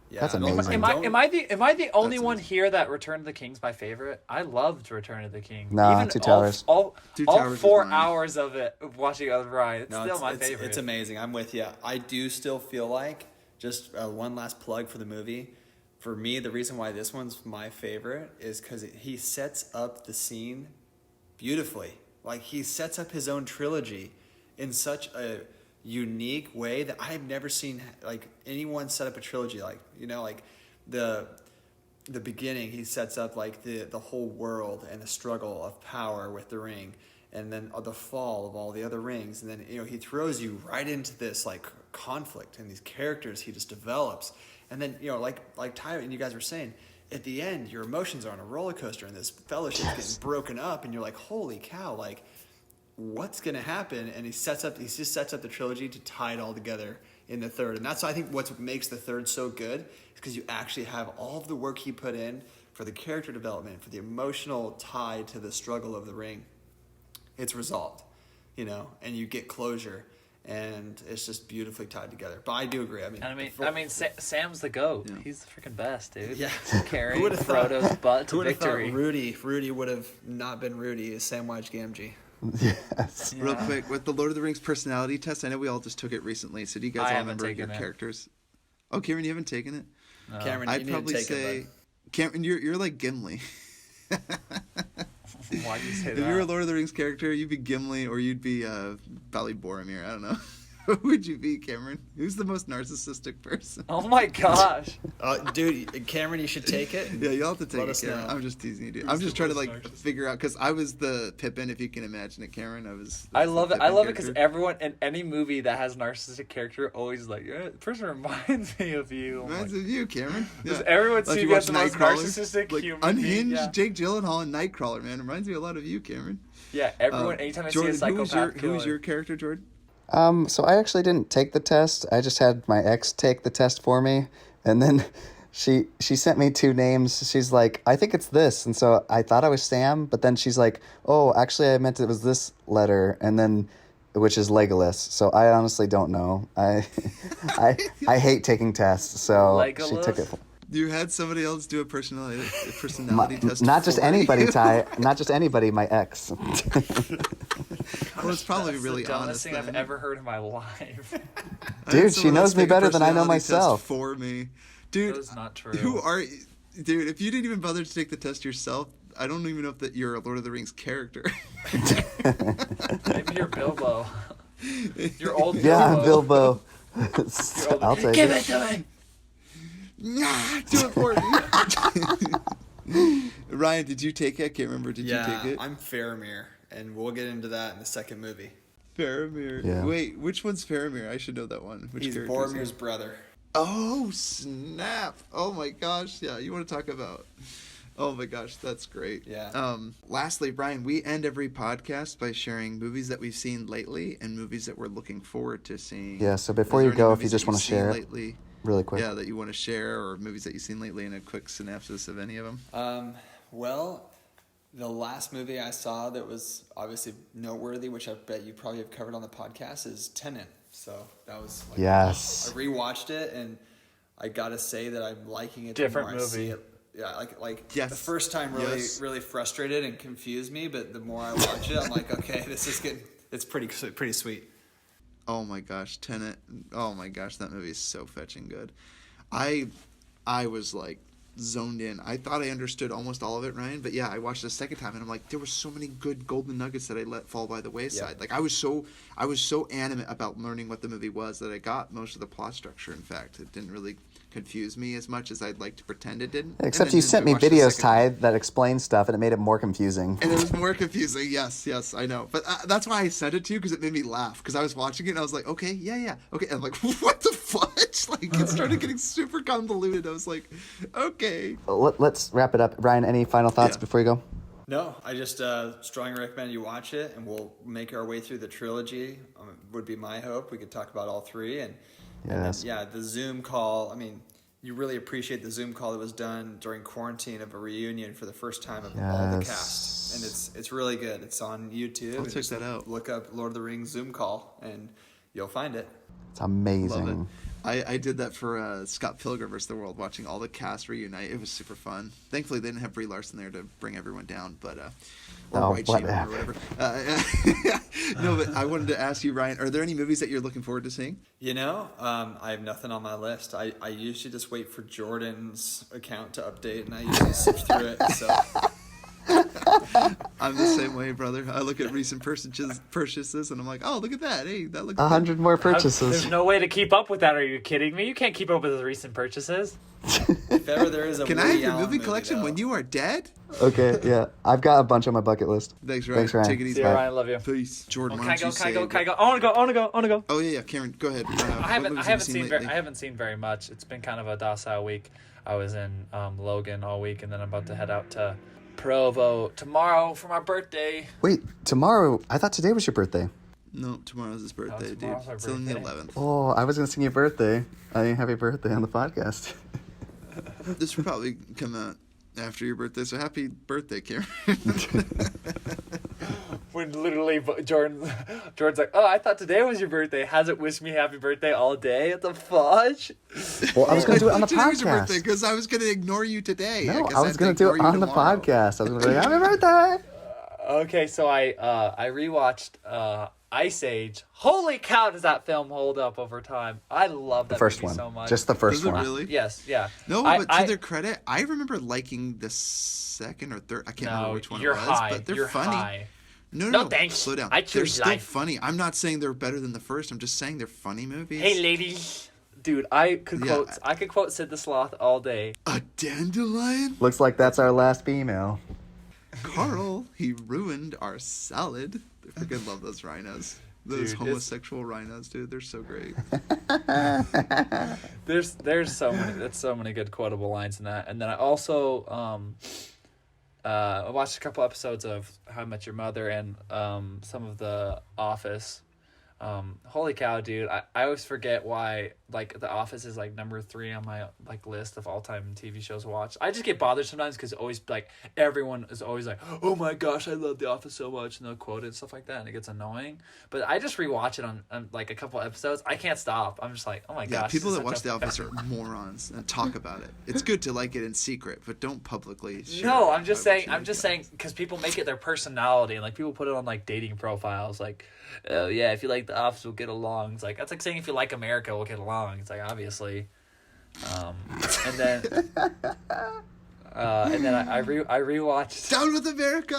Yeah, That's amazing. Am I the only one here that Return of the King's my favorite? I loved Return of the King. No, even Two Towers. All Two Towers 4 is mine. hours of it, watching on the ride. It's still my favorite. It's amazing. I'm with you. I do still feel like, just one last plug for the movie, for me, the reason why this one's my favorite is because he sets up the scene beautifully. Like, he sets up his own trilogy in such a unique way that I've never seen like anyone set up a trilogy like the beginning. He sets up like the whole world and the struggle of power with the ring, and then the fall of all the other rings, and then he throws you right into this like conflict and these characters he just develops, and then like Tyler and you guys were saying, at the end your emotions are on a roller coaster and this fellowship getting broken up, and you're like, holy cow, like what's going to happen? And he just sets up the trilogy to tie it all together in the third. And that's, I think, what makes the third so good, is because you actually have all of the work he put in for the character development, for the emotional tie to the struggle of the ring. It's resolved, and you get closure, and it's just beautifully tied together. But I do agree. Sam's the GOAT. Yeah. He's the freaking best, dude. Yeah. Carrying Frodo's butt to victory. Rudy would have not been Rudy as Samwise Gamgee. Yes. Real quick, with the Lord of the Rings personality test, I know we all just took it recently, so do you guys all remember your characters? Oh, Cameron, you haven't taken it? No. Cameron, I'd probably say, Cameron, you're like Gimli. Why'd you say If that? you were a Lord of the Rings character, you'd be Gimli, or you'd be probably Boromir. I don't know. Who would you be, Cameron? Who's the most narcissistic person? Oh my gosh. Dude, Cameron, you should take it. Yeah, you'll have to take Let it, us Cameron. know. I'm just teasing you, dude. Who's I'm just the trying to most like narcissistic? figure out, because I was the Pippin, if you can imagine it, Cameron. I love it. I Pippin love it because character. everyone in any movie that has a narcissistic character always like, the person reminds me of you. I'm Reminds like, of you, Cameron. does everyone Like see you me as the watch most Nightcrawler? narcissistic Like human being? Unhinged, Yeah. Jake Gyllenhaal, and Nightcrawler, man. Reminds me a lot of you, Cameron. Yeah, everyone. Anytime I Jordan, see a psychopath who was your character, Jordan? So I actually didn't take the test. I just had my ex take the test for me, and then she sent me 2 names. She's like, I think it's this, and so I thought I was Sam, but then she's like, oh, actually I meant it was this letter, and then which is Legolas. So I honestly don't know. I hate taking tests, so she took it. You had somebody else do a personality test. Not just for anybody, you. Ty. Not just anybody. My ex. Well, it's probably That's really the dumbest honest. thing then. I've ever heard in my life. I had Dude, she someone else knows me take a better than I know personality test myself. For me, dude. That is not true. Who are, dude? If you didn't even bother to take the test yourself, I don't even know if you're a Lord of the Rings character. Maybe you're Bilbo. You're old Bilbo. Yeah, I'm Bilbo. You're I'll take Give it. it to me. Nah, do it for me. Ryan, did you take it? I can't remember. Did you take it? I'm Faramir, and we'll get into that in the second movie. Faramir. Yeah. Wait, which one's Faramir? I should know that one. Which He's character is he? Boromir's brother. Oh, snap. Oh, my gosh. Yeah, you want to talk about... Oh, my gosh. That's great. Yeah. Lastly, Brian, we end every podcast by sharing movies that we've seen lately and movies that we're looking forward to seeing. Yeah, so before you go, if you just want to share lately, really quick. Yeah, that you want to share, or movies that you've seen lately, and a quick synopsis of any of them. Well, the last movie I saw that was obviously noteworthy, which I bet you probably have covered on the podcast, is Tenet. So that was like, yes. I rewatched it, and I gotta say that I'm liking it. Different the more movie. I see it. Yeah, like Yes. the first time really frustrated and confused me, but the more I watch it, I'm like, okay, this is getting, it's pretty sweet. Oh my gosh, Tenet. Oh my gosh, that movie is so fetching good. I was like zoned in. I thought I understood almost all of it, Ryan, but yeah, I watched it a second time and I'm like, there were so many good golden nuggets that I let fall by the wayside. Yeah. Like I was so animate about learning what the movie was that I got most of the plot structure. In fact, it didn't really confuse me as much as I'd like to pretend it didn't. Except And you then sent I me watched the videos, second Ty, time. that explained stuff, and it made it more confusing. And it was more confusing. Yes, I know. But that's why I sent it to you, because it made me laugh. Because I was watching it and I was like, okay, yeah. Okay. And I'm like, what the fudge? Like, it started getting super convoluted. I was like, okay. Let's wrap it up. Ryan, any final thoughts Yeah. before you go? No, I just strongly recommend you watch it, and we'll make our way through the trilogy. Would be my hope. We could talk about all three, and Yes. then, the Zoom call. I mean, you really appreciate the Zoom call that was done during quarantine of a reunion for the first time of all the Yes. cast, and it's really good. It's on YouTube. I'll and check just that out. Look up Lord of the Rings Zoom call, and you'll find it. It's amazing. Love it. I did that for Scott Pilgrim vs. the World, watching all the cast reunite. It was super fun. Thankfully, they didn't have Brie Larson there to bring everyone down, but or white shame or whatever. No, but I wanted to ask you, Ryan, are there any movies that you're looking forward to seeing? You know, I have nothing on my list. I usually just wait for Jordan's account to update, and I usually sift through it. So I'm the same way, brother. I look at recent purchases and I'm like, oh, look at that. Hey, that looks 100 more purchases. There's no way to keep up with that. Are you kidding me? You can't keep up with the recent purchases. if ever there is a Can I Woody have your Allen movie collection though, when you are dead? Okay, yeah. I've got a bunch on my bucket list. Thanks, Ryan. Thanks, Ryan. Take it easy. See you, Bye. Ryan. Love you. Peace. Jordan, Can why I don't go? you Can I say... go? Can I go? I want to go. Oh, yeah. Cameron, go ahead. I What movies have you haven't seen lately? I haven't seen very much. It's been kind of a docile week. I was in Logan all week, and then I'm about to head out to Provo tomorrow for my birthday. Wait, tomorrow? I thought today was your birthday. No, tomorrow's his birthday, dude. tomorrow's our It's on the birthday. 11th. Oh, I was going to sing your birthday. Happy birthday on the podcast. This will probably come out after your birthday, so happy birthday, Cameron. When literally Jordan's like, oh, I thought today was your birthday. Hasn't wished me happy birthday all day. What the fudge? Well, I was going to do it on the Today was your birthday podcast. because I was going to ignore you today. No, guess I was had going to do it ignore you on the tomorrow. podcast. I was going to be like, happy birthday. Okay, so I rewatched Ice Age. Holy cow, does that film hold up over time? I love that The first movie one. so much. Just the first Does it one. really? Yes, yeah. No, I- but to I- their credit, I remember liking the second or third. I can't remember No, which one you're it was, high. but they're You're funny. high. No, No, thanks. Slow down. I They're choose still life. funny. I'm not saying they're better than the first. I'm just saying they're funny movies. Hey, ladies. Dude, I could Yeah. quote Sid the Sloth all day. A dandelion? Looks like that's our last female. Carl, he ruined our salad. I freaking love those rhinos. Those Dude, it's- homosexual rhinos, dude. They're so great. There's so many good quotable lines in that. And then I also I watched a couple episodes of How I Met Your Mother and some of The Office. Holy cow, dude! I always forget why like The Office is like number 3 on my like list of all time TV shows watched. I just get bothered sometimes because always like everyone is always like, oh my gosh, I love The Office so much, and they'll quote it and stuff like that, and it gets annoying. But I just rewatch it on like a couple episodes. I can't stop. I'm just like, oh my Yeah, gosh. people this that is watch such The a- Office are morons and talk about it. It's good to like it in secret, but don't publicly share No, it I'm just about saying. what you I'm just like. saying because people make it their personality, and like people put it on like dating profiles. Like, oh yeah, if you like The Office, we'll get along. It's like that's like saying if you like America, we'll get along. It's like obviously, and then I rewatched. Down with America.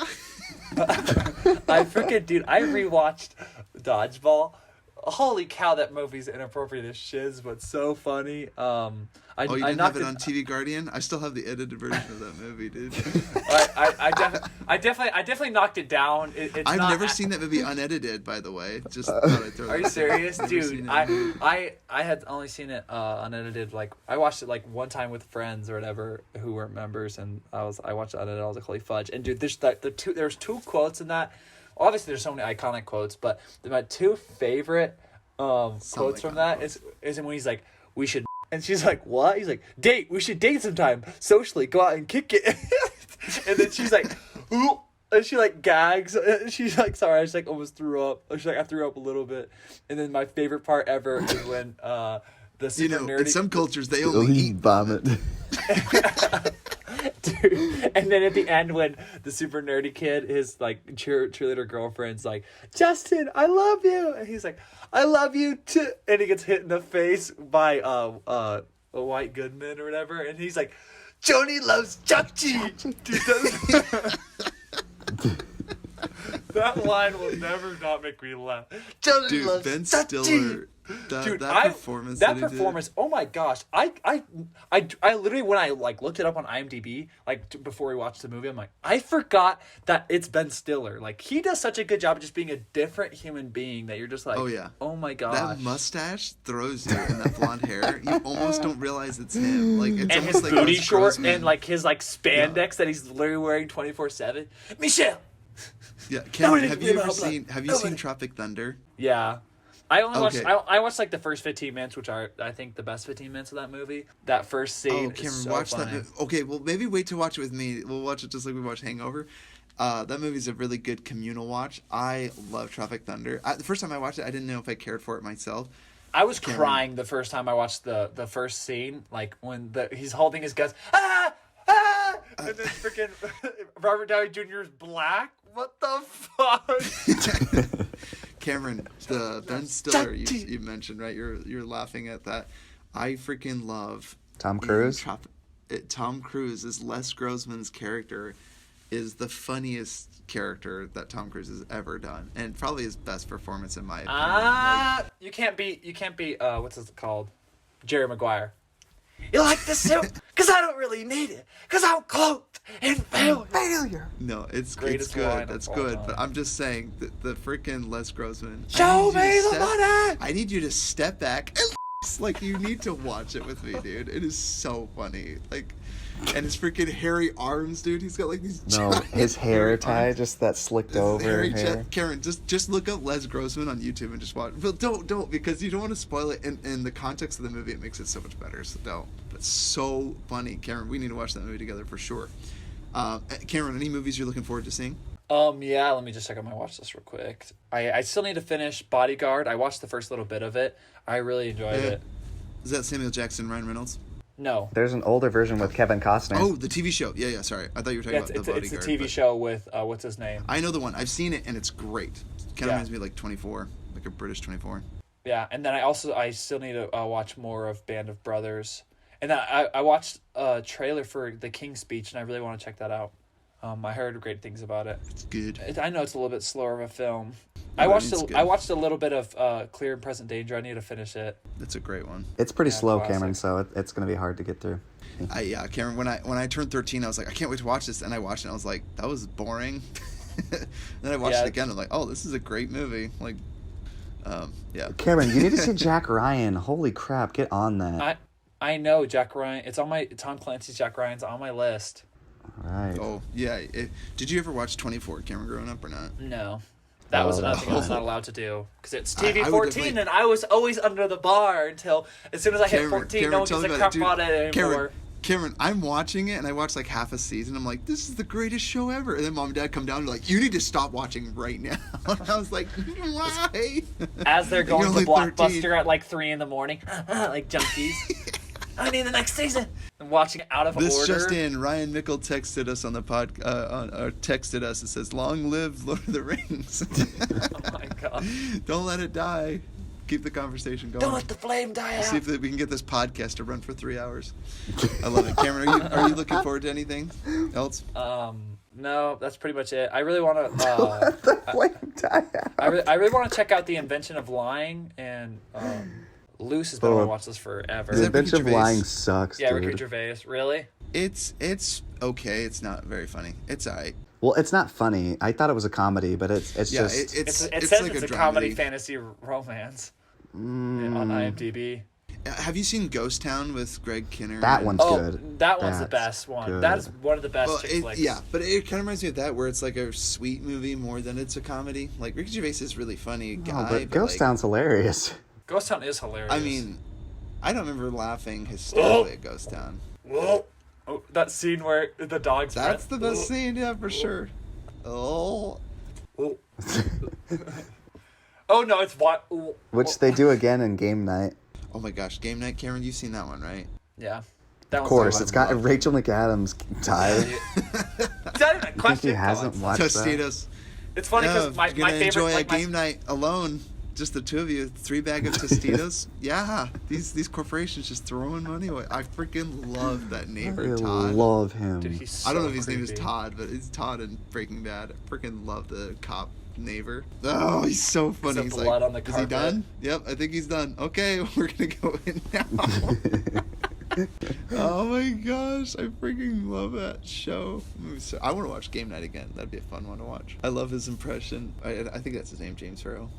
I freaking dude, I rewatched Dodgeball. holy cow, that movie's inappropriate as shiz, but so funny. I didn't knocked have it on TV Guardian? I still have the edited version of that movie, dude. I definitely knocked it down. I've never seen that movie unedited, by the way. Just thought I'd throw Are you that serious, out. dude? I had only seen it unedited. Like I watched it like one time with friends or whatever who weren't members, and I watched it unedited. I was like, holy fudge! And dude, there's two quotes in that. Obviously, there's so many iconic quotes, but my two favorite quotes from that is when he's like, "We should," and she's like, "What?" He's like, "Date. We should date sometime. Socially, go out and kick it." And then she's like, "Ooh," and she like gags. She's like, "Sorry, I just like almost threw up." She's like, "I threw up a little bit." And then my favorite part ever is when the super nerdy. In some cultures they only eat vomit. Dude. And then at the end when the super nerdy kid, his like cheerleader girlfriend's like, "Justin, I love you," and he's like, "I love you too," and he gets hit in the face by a White Goodman or whatever, and he's like, "Joni loves Chucky." Dude, that line will never not make me laugh. Joni loves Ben Chucky. Stiller. Dude, that performance. That performance. Oh my gosh! I literally when I like looked it up on IMDb before we watched the movie, I'm like, I forgot that it's Ben Stiller. Like he does such a good job of just being a different human being that you're just like, oh yeah, oh my gosh. That mustache throws you, and that blonde hair, you almost don't realize it's him. Like it's and almost his like booty Wes short Grossman. and like his like spandex that he's literally wearing 24/7. Michelle. Yeah, Cameron, have you seen Tropic Thunder? Yeah. I only Okay. watched. I watched like the first 15 minutes, which are I think the best 15 minutes of that movie. That first scene. Oh, Cameron, is so watch funny. that. Okay, well maybe wait to watch it with me. We'll watch it just like we watched Hangover. That movie's a really good communal watch. I love Tropic Thunder. The first time I watched it, I didn't know if I cared for it myself. I was crying the first time I watched the first scene, like when he's holding his guns, and then freaking Robert Downey Jr. is black. What the fuck? Cameron, the Ben Stiller you mentioned, right? You're laughing at that. I freaking love Tom Cruise. Tom Cruise is Les Grossman's character is the funniest character that Tom Cruise has ever done, and probably his best performance in my opinion. You can't be what's this called? Jerry Maguire. You like this suit? Because I don't really need it. Because I'm cloaked in failure. No, it's Greatest line good. That's of all good. time. But I'm just saying the freaking Les Grossman. Show me the money. I need you to step back and like you need to watch it with me, dude. It is so funny. Like, and his freaking hairy arms, dude. He's got like these. No, his hair hairy tie, arms. just that slicked His over hairy hair. Karen, just look up Les Grossman on YouTube and just watch. Well, don't because you don't want to spoil it. In the context of the movie, it makes it so much better. So don't. But so funny, Karen. We need to watch that movie together for sure. Cameron, any movies you're looking forward to seeing? Yeah, let me just check out my watch list real quick. I still need to finish Bodyguard. I watched the first little bit of it. I really enjoyed it. Is that Samuel Jackson, Ryan Reynolds? No. There's an older version with Kevin Costner. Oh, the TV show. Yeah, sorry. I thought you were talking about the Bodyguard. It's a TV but show with, what's his name? I know the one. I've seen it, and it's great. Kind of reminds me of like 24, like a British 24. Yeah, and then I still need to watch more of Band of Brothers. And then I watched a trailer for The King's Speech, and I really want to check that out. I heard great things about it. It's good. I know it's a little bit slower of a film. No, I watched a little bit of Clear and Present Danger. I need to finish it. That's a great one. It's pretty slow, classic. Cameron, so it's going to be hard to get through. Yeah, Cameron, when I turned 13, I was like, I can't wait to watch this. And I watched it, and I was like, that was boring. Then I watched it again, and I'm like, oh, this is a great movie. Like, yeah. Cameron, you need to see Jack Ryan. Holy crap, get on that. I know Jack Ryan. It's on my Tom Clancy's Jack Ryan's on my list. All right. Oh, yeah. Did you ever watch 24, Cameron, growing up or not? No. That was another thing I was not allowed to do. Because it's TV I 14, and I was always under the bar until as soon as I hit 14, no one gives a crap about it anymore. Cameron, I'm watching it, and I watched like half a season. I'm like, this is the greatest show ever. And then Mom and Dad come down and like, you need to stop watching right now. And I was like, why? As they're going to only Blockbuster 13. at like 3 in the morning, like junkies. I need the next season. I'm watching out of This order. just in, Ryan Mickle texted us on the texted us. It says, "Long live Lord of the Rings." Oh my god. Don't let it die. Keep the conversation going. Don't let the flame die out. See if we can get this podcast to run for 3 hours. I love it. Cameron, are you looking forward to anything else? No, that's pretty much it. I really want to. Let the flame die out. I really want to check out The Invention of Lying, and Luce has been on watch this forever. The Invention of Ricky Gervais? Lying sucks, Yeah, dude. Ricky Gervais. Really? It's okay. It's not very funny. It's alright. Well, it's not funny. I thought it was a comedy, but it's Yeah, just... It says like it's a dramedy. comedy fantasy romance on IMDb. Have you seen Ghost Town with Greg Kinnear? That one's Oh, good. that one's the That's best one. good. That is one of the best Well, chick flicks. yeah, but it kind of reminds me of that, where it's like a sweet movie more than it's a comedy. Like, Ricky Gervais is really funny guy, Oh, but Ghost Town's hilarious. Ghost Town is hilarious. I mean, I don't remember laughing hysterically at Ghost Town. oh, that scene where the dog's That's the breath- best scene, yeah, for sure. Oh, Oh no, it's what? Which they do again in Game Night. oh my gosh, Game Night, Cameron, you've seen that one, right? Yeah, that Of course, it's got Rachel McAdams tied. It's not even a Think question. he hasn't Colin. watched that? Tostitos. It's funny because Yeah, my you're gonna favorite enjoy like a game night alone. Just the two of you, 3 bag of Tostitos. Yeah, these corporations just throwing money away. I freaking love that I neighbor Todd. love him. Dude, he's I don't know so if his name is creepy. Todd, but it's Todd in Breaking Bad. I freaking love the cop neighbor. Oh, he's so funny. the He's blood like, on the is he carpet. done? Yep, I think he's done. Okay, we're gonna go in now. Oh my gosh, I freaking love that show. I want to watch Game Night again. That'd be a fun one to watch. I love his impression. I think that's his name, James Farrow.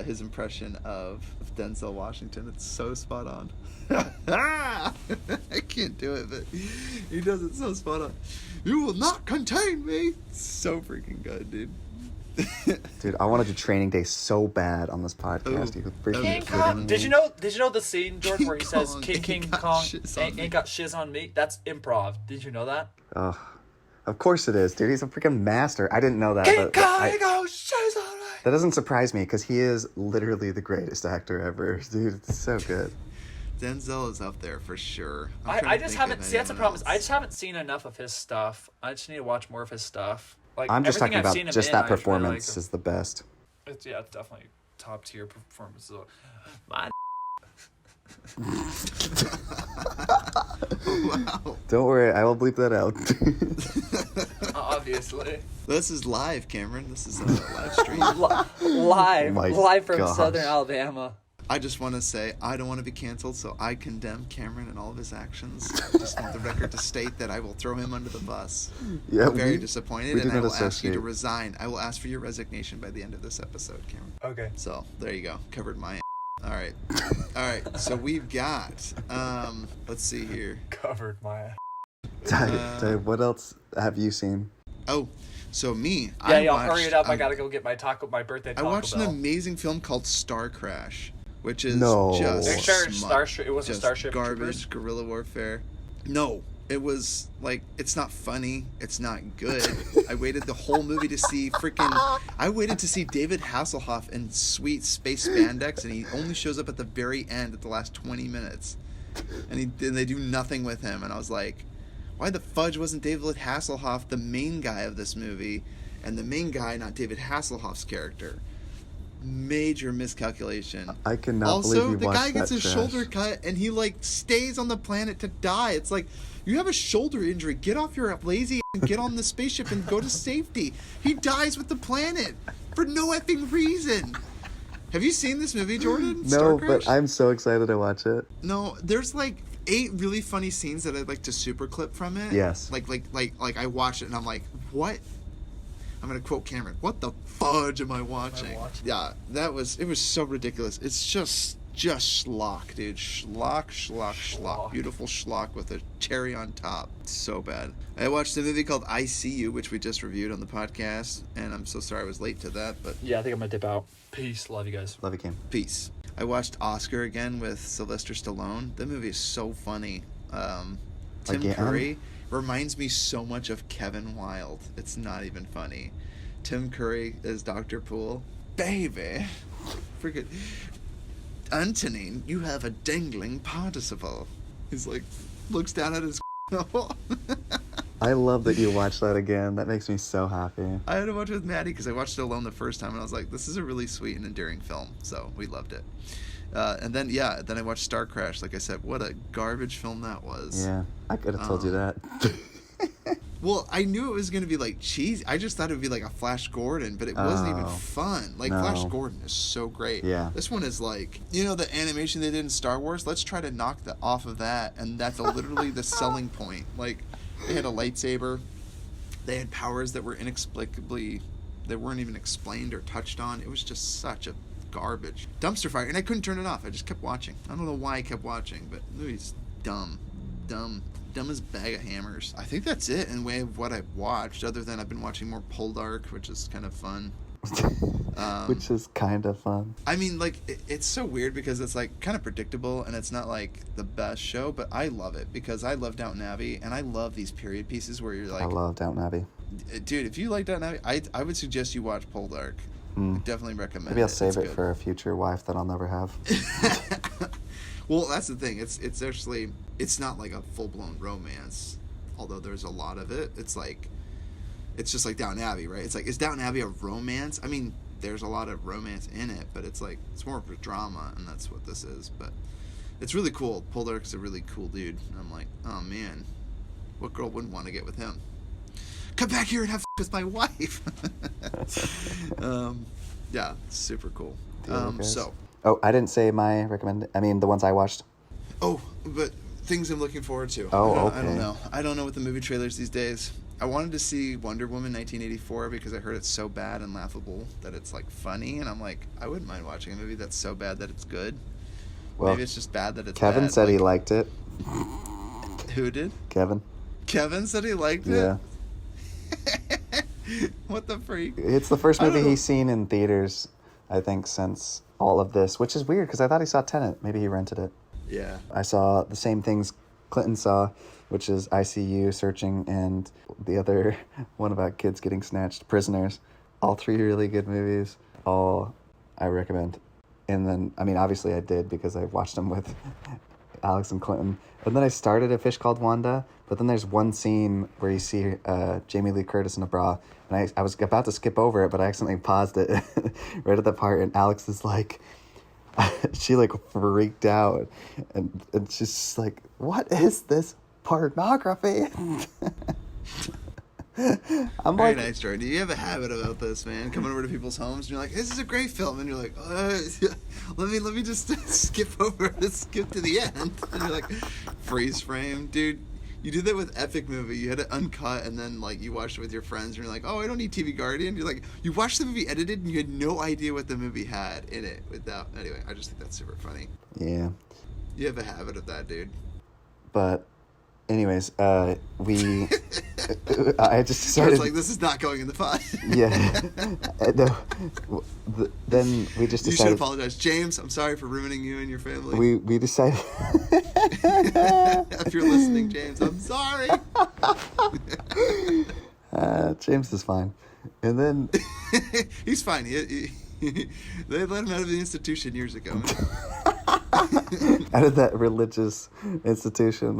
His impression of Denzel Washington. It's so spot on. I can't do it, but he does it so spot on. You will not contain me. So freaking good, dude. Dude, I want to do Training Day so bad on this podcast. Ooh. You freaking King kidding Kong. me? Did you know the scene, Jordan, where he says King Kong ain't got shiz on me? That's improv. Did you know that? Oh, of course it is, dude. He's a freaking master. I didn't know that. King but Kong I- ain't got shiz on me. that doesn't surprise me because he is literally the greatest actor ever, dude. It's so good. Denzel is up there for sure. I just haven't. See, that's the problem. I just haven't seen enough of his stuff. I just need to watch more of his stuff. Like I'm just everything talking I've about seen him just in, that I really performance like. is the best. It's definitely top tier performance. My Wow. Don't worry, I will bleep that out. obviously This is live, Cameron. This is a live stream. live My from gosh. Southern Alabama. I just want to say I don't want to be canceled, so I condemn Cameron and all of his actions. Just want the record to state that I will throw him under the bus. Yeah, I'm very we disappointed, do and I not will ask you to associate. resign. I will ask for your resignation by the end of this episode, Cameron. Okay. So there you go, covered my. All right. So we've got. Let's see here. Covered my. Ty, what else have you seen? Oh, so me. Yeah, I y'all watched, hurry it up. I gotta go get my birthday I Taco watched an Bell. amazing film called Star Crash, which is No. just Are you sure smut. Starship? It wasn't Just Starship garbage, Troopers? guerrilla warfare. No, it was like it's not funny. It's not good. I waited the whole movie to see freaking. I waited to see David Hasselhoff in sweet space spandex, and he only shows up at the very end, at the last 20 minutes, and they do nothing with him. And I was like, why the fudge wasn't David Hasselhoff the main guy of this movie, and the main guy not David Hasselhoff's character? Major miscalculation. I cannot Also, believe you the watched guy gets that his trash. shoulder cut and he like stays on the planet to die. It's like, you have a shoulder injury. Get off your lazy and get on the spaceship and go to safety. He dies with the planet for no effing reason. Have you seen this movie, Jordan? No, Star Crash? but I'm so excited to watch it. No, there's like 8 really funny scenes that I'd like to super clip from it. Yes. Like I watched it and I'm like, what? I'm gonna quote Cameron. What the fudge am I watching? Yeah, it was so ridiculous. It's just schlock, dude. Schlock. Beautiful schlock with a cherry on top. So bad. I watched a movie called I See You, which we just reviewed on the podcast, and I'm so sorry I was late to that, but Yeah, I think I'm gonna dip out. Peace. Love you guys. Love you, Kim. peace. I watched Oscar again with Sylvester Stallone. That movie is so funny. Tim Again? Curry reminds me so much of Kevin Wilde. It's not even funny. Tim Curry is Dr. Poole. Baby. Freaking. Antonin, you have a dangling participle. He's like, looks down at his I love that you watched that again. That makes me so happy. I had to watch it with Maddie because I watched it alone the first time, and I was like, this is a really sweet and endearing film. So we loved it. And then I watched Star Crash. Like I said, what a garbage film that was. Yeah, I could have told you that. Well, I knew it was going to be like cheesy. I just thought it would be like a Flash Gordon, but it wasn't even fun. Like, no. Flash Gordon is so great. Yeah. This one is like, you know, the animation they did in Star Wars? Let's try to knock off of that, and that's literally the selling point. Like, they had a lightsaber. They had powers that were that weren't even explained or touched on. It was just such a garbage dumpster fire, and I couldn't turn it off. I just kept watching. I don't know why I kept watching, but the movie's dumb as a bag of hammers. I think that's it in way of what I've watched, other than I've been watching more Poldark, which is kind of fun. Which is kind of fun. I mean, like, it's so weird because it's like kind of predictable, and it's not like the best show, but I love it because I love Downton Abbey, and I love these period pieces where you're like, I love Downton Abbey. Dude, if you like Downton Abbey, I would suggest you watch Poldark. I definitely recommend it. Maybe I'll save it for a future wife that I'll never have. Well, that's the thing. It's actually, it's not like a full-blown romance, although there's a lot of it. It's like, it's just like Downton Abbey, right? It's like, is Downton Abbey a romance? I mean, there's a lot of romance in it, but it's like, it's more of a drama, and that's what this is. But it's really cool. Poldark's a really cool dude. And I'm like, oh man, what girl wouldn't want to get with him? Come back here and have with my wife. Yeah, super cool. So. Oh, I didn't say my the ones I watched. Oh, but things I'm looking forward to. Oh, I don't know. I don't know with the movie trailers these days. I wanted to see Wonder Woman 1984 because I heard it's so bad and laughable that it's like funny, and I'm like, I wouldn't mind watching a movie that's so bad that it's good. Well, maybe it's just bad that it's Kevin bad. said he liked it. Who did? Kevin Said he liked it? Yeah. What the freak? It's the first movie he's seen in theaters, I think, since all of this, which is weird because I thought he saw Tenet. Maybe he rented it. Yeah. I saw the same things Clinton saw, which is ICU, Searching, and the other one about kids getting snatched, Prisoners. All three really good movies. All I recommend. And then, I mean, obviously I did because I watched them with Alex and Clinton. And then I started A Fish Called Wanda, but then there's one scene where you see Jamie Lee Curtis in a bra, and I was about to skip over it, but I accidentally paused it right at that part, and Alex is like, she like freaked out, and she's just like, what is this pornography? I'm Very like, nice, Jordan. You have a habit about this, man. Coming over to people's homes, and you're like, "This is a great film," and you're like, "Let me just skip to the end." And you're like, freeze frame, dude. You did that with Epic Movie. You had it uncut, and then like you watched it with your friends, and you're like, "Oh, I don't need TV Guardian." You're like, you watched the movie edited, and you had no idea what the movie had in it. Anyway, I just think that's super funny. yeah, You have a habit of that, dude. but. Anyways, I just So started. it's like, this is not going in the pod. Yeah. No. Then we just You should decided. apologize, James. I'm sorry for ruining you and your family. We decided. If you're listening, James, I'm sorry. James is fine, and then He's fine. They let him out of the institution years ago. out of that religious institution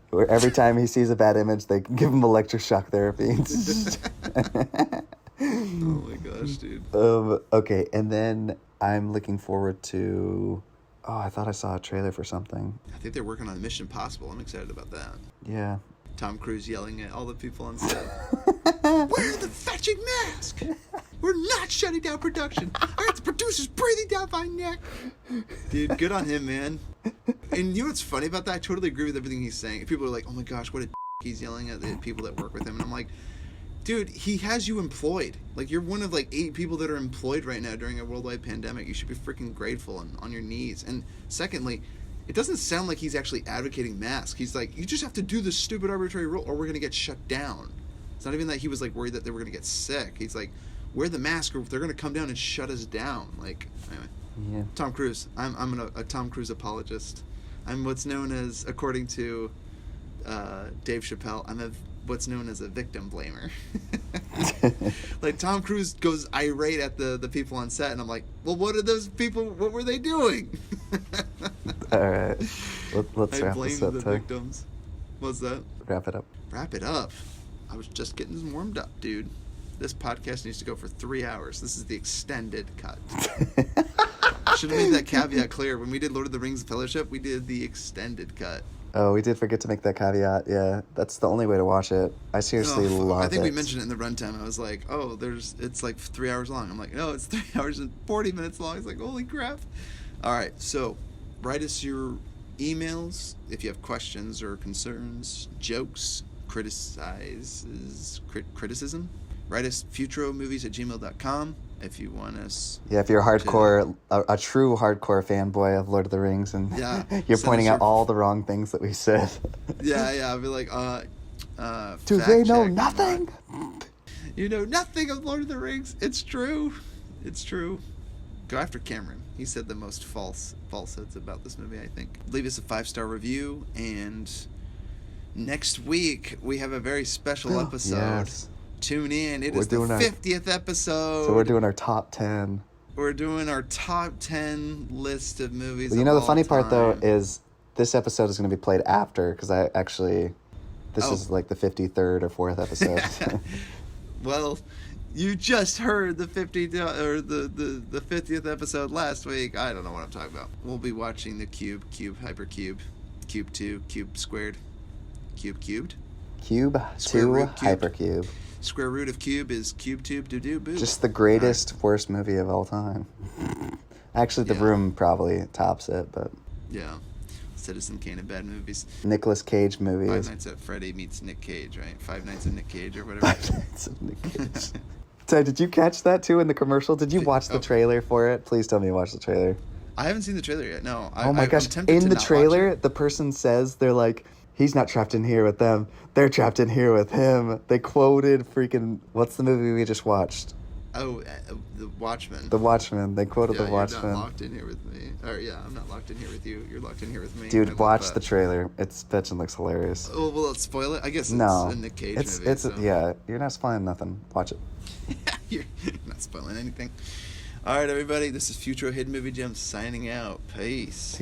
where every time he sees a bad image, they give him electroshock therapy. Oh my gosh, dude. Okay, and then I'm looking forward to. Oh, I thought I saw a trailer for something. I think they're working on Mission Impossible. I'm excited about that. Yeah. Tom Cruise yelling at all the people on set. Wear the fetching mask! We're not shutting down production. I got the producers breathing down my neck. Dude, good on him, man. And you know what's funny about that? I totally agree with everything he's saying. People are like, oh my gosh, what a he's yelling at the people that work with him. And I'm like, dude, he has you employed. Like, you're one of like 8 people that are employed right now during a worldwide pandemic. You should be freaking grateful and on your knees. And secondly, it doesn't sound like he's actually advocating masks. He's like, you just have to do this stupid arbitrary rule or we're going to get shut down. It's not even that he was like worried that they were going to get sick. He's like, wear the mask or they're going to come down and shut us down. Like, anyway. Yeah. Tom Cruise. I'm a Tom Cruise apologist. I'm what's known as, according to Dave Chappelle, what's known as a victim blamer. Like, Tom Cruise goes irate at the people on set, and I'm like, well, what were they doing? All right. Let's I wrap blame this up, the Ty. victims. What's that? Wrap it up. Wrap it up. I was just getting warmed up, dude. This podcast needs to go for 3 hours. This is the extended cut. Should have made that caveat clear. When we did Lord of the Rings Fellowship, we did the extended cut. Oh, we did forget to make that caveat. Yeah, that's the only way to watch it. I seriously love it. I think we mentioned it in the runtime. I was like, oh, it's like 3 hours long. I'm like, no, it's 3 hours and 40 minutes long. It's like, holy crap. All right, so write us your emails if you have questions or concerns, jokes, criticism. Write us futromovies@gmail.com if you want us. Yeah, if you're a true hardcore fanboy of Lord of the Rings, and you're pointing out all the wrong things that we said. Yeah, I'll be like, do they know nothing? You know nothing of Lord of the Rings. It's true. Go after Cameron. He said the most falsehoods about this movie, I think. Leave us a 5-star review, and next week we have a very special episode. Yes. Tune in. It is the 50th episode. So we're doing our top 10. We're doing our top 10 list of movies. Well, the funny part, though, is this episode is going to be played after, because this is like the 53rd or 4th episode. Well, you just heard the 50th episode last week. I don't know what I'm talking about. We'll be watching the Cube, Hypercube, Cube 2, Cube Squared, Cube Cubed. Cube 2, Hypercube. Square root of cube is cube tube doo boo. Just the greatest, worst movie of all time. Actually, The Room probably tops it, but... Yeah. Citizen Kane and bad movies. Nicolas Cage movies. Five Nights at Freddy meets Nick Cage, right? Five Nights of Nick Cage or whatever. Five Nights of Nick Cage. So, did you catch that, too, in the commercial? Did you watch the trailer for it? Please tell me you watched the trailer. I havenn't seen the trailer yet, no. Oh my gosh, in the trailer, the person says, they're like... He's not trapped in here with them. They're trapped in here with him. They quoted freaking... What's the movie we just watched? Oh, The Watchmen. The Watchmen. They quoted The Watchmen. You're not locked in here with me. Or, I'm not locked in here with you. You're locked in here with me. Dude, watch the trailer. It's bitch and looks hilarious. Oh, will it spoil it? I guess it's a Nick Cage movie. Yeah, you're not spoiling nothing. Watch it. You're not spoiling anything. All right, everybody. This is Futro Hidden Movie Gems signing out. Peace.